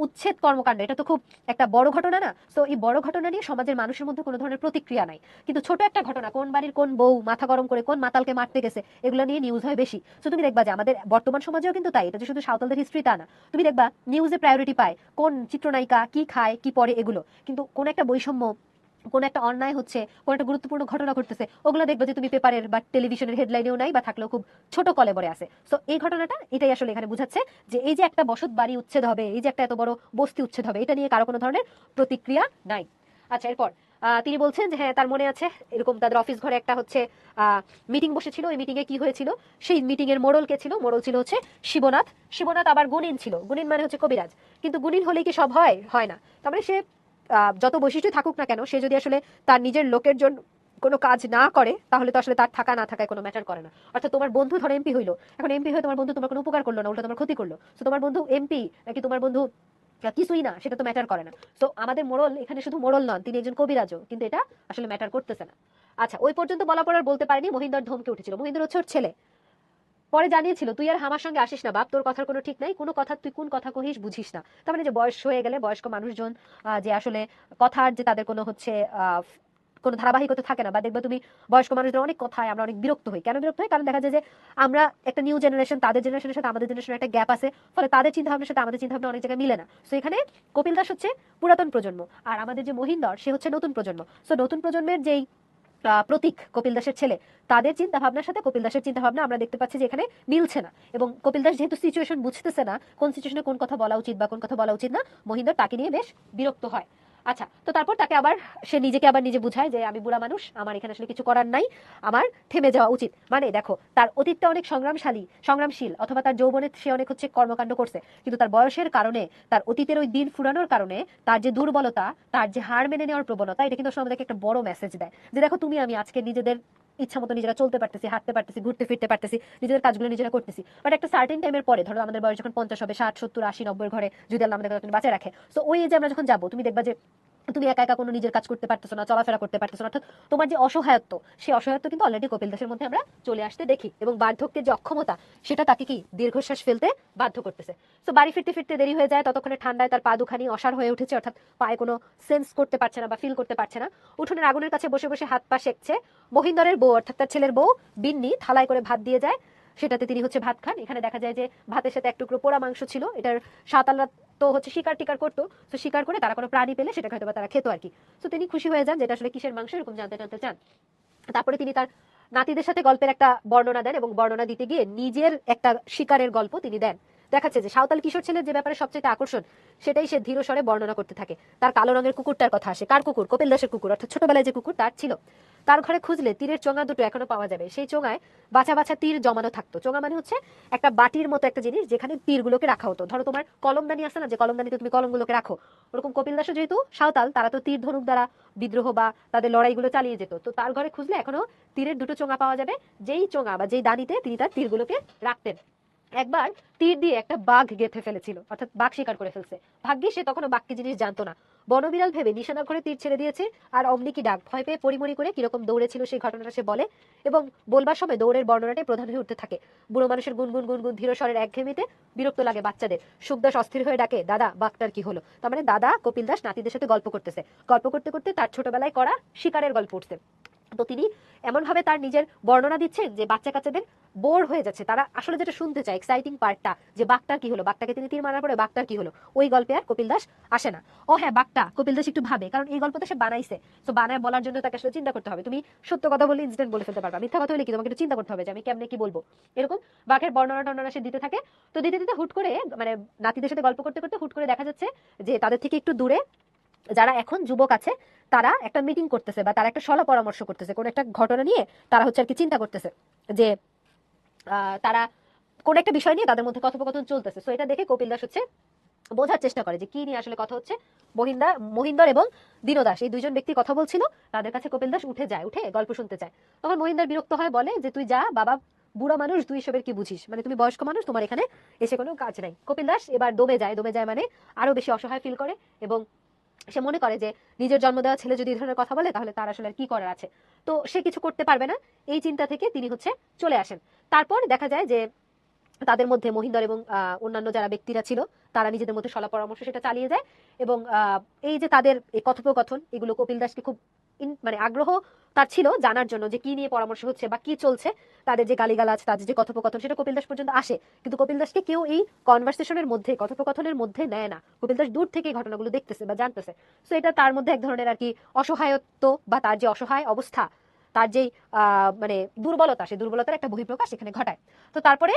উচ্ছেদ কর্মকাণ্ড, এটা তো খুব একটা বড় ঘটনা না? তো এই বড় ঘটনা নিয়ে সমাজের মানুষের মধ্যে কোনো ধরনের প্রতিক্রিয়া নাই। কিন্তু ছোট একটা ঘটনা, কোন বাড়ির কোন বউ মাথা গরম করে কোন মাতালকে মারতে গেছে, এগুলো নিয়ে নিউজ হয় বেশি। তো তুমি দেখবা যে আমাদের বর্তমান সমাজেও কিন্তু তাই, এটা যে শুধু সাঁওতালদের হিস্ট্রি তা না। তুমি দেখবা নিউজে প্রায়োরিটি পায় কোন চিত্রনায়িকা কি খায় কি পরে এগুলো, কিন্তু কোন একটা বৈষম্য, কোন একটা অন্যায় হচ্ছে, কোন একটা গুরুত্বপূর্ণ ঘটনা ঘটতেছে, ওগুলো দেখবে যে তুমি পেপারের বা টেলিভিশনের হেডলাইনেও নাই, বা থাকলেও খুব ছোট কলেবরে আছে। তো এই ঘটনাটা এটাই আসলে এখানে বুঝাচ্ছে, যে এই যে একটা বসত বাড়ি উচ্ছেদ হবে, এই যে একটা এত বড় বস্তি উচ্ছেদ হবে, এটা নিয়ে কারো কোনো ধরনের প্রতিক্রিয়া নাই। আচ্ছা, এরপর তিনি বলছেন যে হ্যাঁ তার মনে আছে এরকম তাদের অফিস ঘরে একটা হচ্ছে মিটিং বসেছিল। ওই মিটিং এ কি হয়েছিল, সেই মিটিং এর মোড়ল কে ছিল? মোড়ল ছিল হচ্ছে শিবনাথ। শিবনাথ আবার গুণিন ছিল, গুণিন মানে হচ্ছে কবিরাজ। কিন্তু গুণিন হলেই কি সব হয়? হয় না। তার মানে সে যত বৈশিষ্ট্য থাকুক না কেন, সে যদি আসলে তার নিজের লোকের জন্য কোনো কাজ না করে, তাহলে তো আসলে তার থাকা না থাকায় কোনো ম্যাটার করে না। অর্থাৎ তোমার বন্ধু ধরো এমপি হইলো, এখন এমপি হয়ে তোমার বন্ধু তোমার কোনো উপকার করলো না, উল্টো তোমার ক্ষতি করলো, তো তোমার বন্ধু এমপি নাকি তোমার বন্ধু কিছুই না, সেটা তো ম্যাটার করে না। তো আমাদের মোড়ল এখানে শুধু মোড়ল নন, তিনি একজন কবিরাজও, কিন্তু এটা আসলে ম্যাটার করতেছে না। আচ্ছা, ওই পর্যন্ত বলা পড়ার বলতে পারেনি, মহিন্দর ধমকে উঠেছিল। মহিন্দর হচ্ছে ওর ছেলে, পরে জানিয়েছিল তুই আর আমার সঙ্গে আসিস না বাপ, তোর কথার কোনো ঠিক নাই, কোনো কথা তুই কোন কথা কহিস বুঝিস না। তার মানে যে বয়স হয়ে গেলে বয়স্ক মানুষজন যে আসলে কথার যে তাদের কোনো হচ্ছে কোনো ধারাবাহিকতা থাকে না, বা দেখবে তুমি বয়স্ক মানুষদের অনেক কথায় আমরা অনেক বিরক্ত হই। কেন বিরক্ত হই? কারণ দেখা যায় যে আমরা একটা নিউ জেনারেশন, তাদের জেনারেশনের সাথে আমাদের জেনারেশনের একটা গ্যাপ আছে, ফলে তাদের চিন্তা ভাবনার সাথে আমাদের চিন্তা ভাবনা অনেক জায়গায় মিলে না। তো এখানে কপিল দাস হচ্ছে পুরাতন প্রজন্ম, আর আমাদের যে মহিন্দর সে হচ্ছে নতুন প্রজন্ম। তো নতুন প্রজন্মের যেই প্রতীক কপিল দাসের ছেলে, তাদের চিন্তা ভাবনার সাথে কপিল দাসের চিন্তা ভাবনা আমরা দেখতে পাচ্ছি যে এখানে মিলছে না। এবং কপিল দাস যেহেতু সিচুয়েশন বুঝতেছে না, কোন সিচুয়েশনে কোন কথা বলা উচিত বা কোন কথা বলা উচিত না, মহিন্দর তাকে নিয়ে বেশ বিরক্ত হয়। আচ্ছা, তো তারপর তাকে আবার সে নিজেকে আবার নিজে বুঝায় যে আমি বুড়া মানুষ, আমার এখানে আসলে কিছু করার নাই, আমার থেমে যাওয়া উচিত। মানে দেখো তার অতীতটা অনেক সংগ্রামশীল, অথবা তার যৌবনে সে অনেক হচ্ছে কর্মকাণ্ড করছে, কিন্তু তার বয়সের কারণে, তার অতীতের ওই দিন ফুরানোর কারণে, তার যে দুর্বলতা, তার যে হার মেনে নেওয়ার প্রবণতা, এটা কিন্তু আসলে আমাদেরকে একটা বড় মেসেজ দেয় যে দেখো তুমি আমি আজকে নিজেদের ইচ্ছা মতো নিজেরা চলতে পারতেছি, হাঁটতে পারতেছি, ঘুরতে ফিরতে পারতেছি, নিজেদের কাজগুলো নিজেরা করতেছি। বাট একটা সার্টেন টাইমের পরে, ধরো আমাদের বয়স যখন 50 হবে, 60, 70, 80, 90 ঘরে যদি আল্লাহ আমাদের কথা বাঁচায় রাখে, তো ওই যে আমরা যখন যাবো, তুমি দেখবা যে তুমি একা একা কোনো নিজের কাজ করতে পারতেছো না, চলাফেরা করতে পারতেছো না। অর্থাৎ তোমার যে অসহায়ত্ব, সেই অসহায়ত্ব কিন্তু অলরেডি কপিল দাসের মধ্যে আমরা চলে আসতে দেখি, এবং বার্ধক্যের যে অক্ষমতা, সেটা তাকে কি দীর্ঘশ্বাস ফেলতে বাধ্য করতেছে। তো বাড়ি ফিরতে ফিরতে দেরি হয়ে যায়, ততক্ষণে ঠান্ডায় তার পা দুখানি অসাড় হয়ে উঠেছে, অর্থাৎ পায়ে কোনো সেন্স করতে পারছে না বা ফিল করতে পারছে না। উঠোনের আগুনের কাছে বসে বসে হাত পা সেঁকছে। মহিন্দরের বউ অর্থাৎ তার ছেলের বউ বিন্নি থালায় করে ভাত দিয়ে যায়, সেটাতে তিনি হচ্ছে ভাত খান। এখানে দেখা যায় যে ভাতের সাথে এক টুকরো পোড়া মাংস ছিল। এটার সাঁওতালরা তো হচ্ছে শিকার টিকার করতো, তো শিকার করে তারা কোনো প্রাণী পেলে সেটাকে হয়তো বা তারা খেতো আর কি। তো তিনি খুশি হয়ে যান, যেটা আসলে কিসের মাংস এরকম জানতে জানতে চান। তারপরে তিনি তার নাতিদের সাথে গল্পের একটা বর্ণনা দেন, এবং বর্ণনা দিতে গিয়ে নিজের একটা শিকারের গল্প তিনি দেন। দেখাচ্ছে যে সাঁওতাল কিশোর ছেলের যে ব্যাপারে সবচেয়ে আকর্ষণ, সেটাই সে ধীর স্বরে বর্ণনা করতে থাকে। তার কালো রঙের কুকুরটার কথা আসে। কার কুকুর? কপিল দাসের কুকুর, অর্থাৎ ছোটবেলায় যে কুকুর তার ছিল। তার ঘরে খুঁজলে তীরের চোঙা দুটো এখনো পাওয়া যাবে। সেই চোঙায় বাছা বাছা তীর জমানো থাকতো। চোঙা মানে হচ্ছে একটা বাটির মতো একটা জিনিস, যেখানে তীরগুলোকে রাখা হতো। ধরো তোমার কলমদানি আছে না, যে কলমদানিতে তুমি কলমগুলোকে রাখো, ওরকম কপিল দাসও যেহেতু সাঁওতাল, তারা তো তীর ধনুক দ্বারা বিদ্রোহ বা তাদের লড়াইগুলো চালিয়ে যেত। তো তার ঘরে খুঁজলে এখনো তীরের দুটো চোঙা পাওয়া যাবে, যেই চোঙা বা যেই দানিতে তিনি তার তীরগুলোকে রাখতেন। একবার তীর দিয়ে একটা বাঘ গেঁথে ফেলেছিল, অর্থাৎ বাঘ শিকার করে ফেলছে। ভাগ্যে সে তখনও বাঘ কি জিনিস জানতো না। বনবিড়াল ভেবে নিশানা করে তীর ছেড়ে দিয়েছে, আর অমনি কি ডাক, ভয় পেয়ে পরিমরি করে কিরকম দৌড়েছিল সেই ঘটনাটা সে বলে, এবং বলবার সময় দৌড়ের বর্ণনাটাই প্রধান হয়ে উঠতে থাকে। বুড়ো মানুষের গুনগুন গুনগুন ধীর স্বরের একঘেয়েমিতে বিরক্ত লাগে বাচ্চাদের। সুখদাস অস্থির হয়ে ডাকে, দাদা বাঘটার কি হলো? তার মানে দাদা কপিল দাস নাতিদের সাথে গল্প করতেছে। গল্প করতে করতে তার ছোটবেলায় করা শিকারের গল্প উঠছে। তো তিনি এমন ভাবে তার নিজের বর্ণনা দিচ্ছেন যে বাচ্চা কাচ্চাদের বোর হয়ে যাচ্ছে। তারা আসলে যেটা শুনতে চায়, এক্সাইটিং পার্টটা, যে বাঘটার কি হলো, বাঘটাকে তিনি তীর মারার পরে বাঘটার কি হলো, ওই গল্পে আর কপিল দাস আসে না। ও হ্যাঁ, বাঘটা কপিল দাস একটু ভাবে, কারণ এই গল্পটা সে বানাইছে। তো বানায় বলার জন্য তাকে আসলে চিন্তা করতে হবে। তুমি সত্য কথা বলে ইনস্ট্যান্ট বলে ফেলতে পারবা, মিথ্যা কথা হলে কি তোমাকে একটু চিন্তা করতে হবে যে আমি কেমনে কি বলবো। এরকম বাঘের বর্ণনা টর্ণনা সে দিতে থাকে। তো দিতে দিতে হুট করে, মানে নাতিদের সাথে গল্প করতে করতে হুট করে দেখা যাচ্ছে যে তাদের থেকে একটু দূরে যারা এখন যুবক আছে, তারা একটা মিটিং করতেছে, বা তারা একটা সলা পরামর্শ করতেছে কোন একটা ঘটনা নিয়ে। তারা হচ্ছে আর কি চিন্তা করতেছে যে তারা কোন একটা বিষয় নিয়ে তাদের মধ্যে কথোপকথন চলতেছে। তো এটা দেখে কপিল দাস হচ্ছে বোঝার চেষ্টা করে যে কি নিয়ে আসলে কথা হচ্ছে। মহিন্দর এবং দীনদাস এই দুইজন ব্যক্তি কথা বলছিল, তাদের কাছে কপিল দাস উঠে গল্প শুনতে চায়। তখন মহিন্দর বিরক্ত হয়, বলে যে তুই যা বাবা, বুড়া মানুষ, তুই এসবের কি বুঝিস, মানে তুমি বয়স্ক মানুষ, তোমার এখানে এসে কোনো কাজ নাই। কপিল দাস এবার দমে যায় মানে আরো বেশি অসহায় ফিল করে, এবং সে মনে করে যে নিজের জন্ম দেওয়া ছেলে যদি এই ধরনের কথা বলে তাহলে তার আসলে আর কি করার আছে, তো সে কিছু করতে পারবে না। এই চিন্তা থেকে তিনি চলে আসেন। তারপর দেখা যায় যে তাদের মধ্যে মহিন্দর এবং অন্যান্য যারা ব্যক্তিরা ছিল তারা নিজেদের মধ্যে সলা পরামর্শ সেটা চালিয়ে যায়, এবং এই যে তাদের এই কথোপকথন, এগুলো কপিল দাসকে খুব মানে আগ্রহ তার ছিল জানার জন্য যে কি নিয়ে পরামর্শ হচ্ছে বা কি চলছে, তাদের যে গালিগালাজ, তাদের যে কথোপকথন, সেটা কপিল দাস পর্যন্ত আসে। কিন্তু কপিল দাসকে কেউ এই কনভারসেশনের মধ্যে, কথোপকথনের মধ্যে নেয় না। কপিল দাস দূর থেকে এই ঘটনাগুলো দেখতেছে বা জানতেছে। সো এটা তার মধ্যে এক ধরনের আর কি অসহায়ত্ব, বা তার যে অসহায় অবস্থা, তার যেই মানে দুর্বলতা, সেই দুর্বলতার একটা বহিঃপ্রকাশ এখানে ঘটায়। তো তারপরে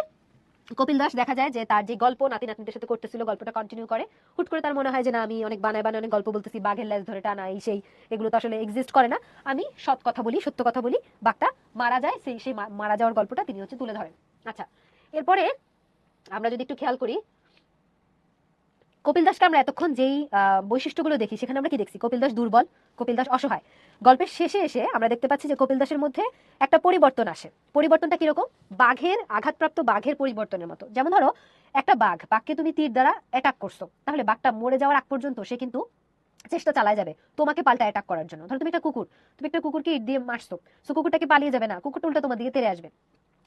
কপিল দাস দেখা যায় যে তার যে গল্প নাতি নাতনিদের সাথে করতেছিল, গল্পটা কন্টিনিউ করে। হুট করে তার মনে হয় যে না, আমি অনেক বানায় অনেক গল্প বলতেছি, বাঘের লেজ ধরে টানা, এই সেই, এগুলো তো আসলে এক্সিস্ট করে না, আমি সৎ কথা বলি, সত্য কথা বলি। বাঘটা মারা যায়, সেই মারা যাওয়ার গল্পটা তিনি তুলে ধরেন। আচ্ছা, এরপরে আমরা যদি একটু খেয়াল করি, কপিল দাসকে আমরা এতক্ষণ যেই বৈশিষ্ট্যগুলো দেখি, সেখানে আমরা কি দেখছি? কপিল দাস দুর্বল, কপিল দাস অসহায়। গল্পের শেষে এসে আমরা দেখতে পাচ্ছি যে কপিল দাসের মধ্যে একটা পরিবর্তন আসে। পরিবর্তনটা কিরকম? আঘাতপ্রাপ্ত বাঘের পরিবর্তনের মতো। যেমন ধরো, একটা বাঘকে তুমি তীর দ্বারা অ্যাটাক করছো, তাহলে বাঘটা মরে যাওয়ার আগ পর্যন্ত সে কিন্তু চেষ্টা চালায় যাবে তোমাকে পাল্টা অ্যাটাক করার জন্য। ধরো তুমি একটা কুকুরকে ইট দিয়ে মারছো, সো কুকুরটাকে পালিয়ে যাবে না, কুকুরটা উল্টা তোমার দিকে তেড়ে আসবে।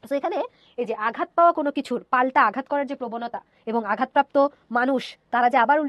তো এখানে এই যে আঘাত পাওয়া কোনো কিছুর পাল্টা আঘাত করার যে প্রবণতা, এবং আঘাতপ্রাপ্ত মানুষ তারা যে আবার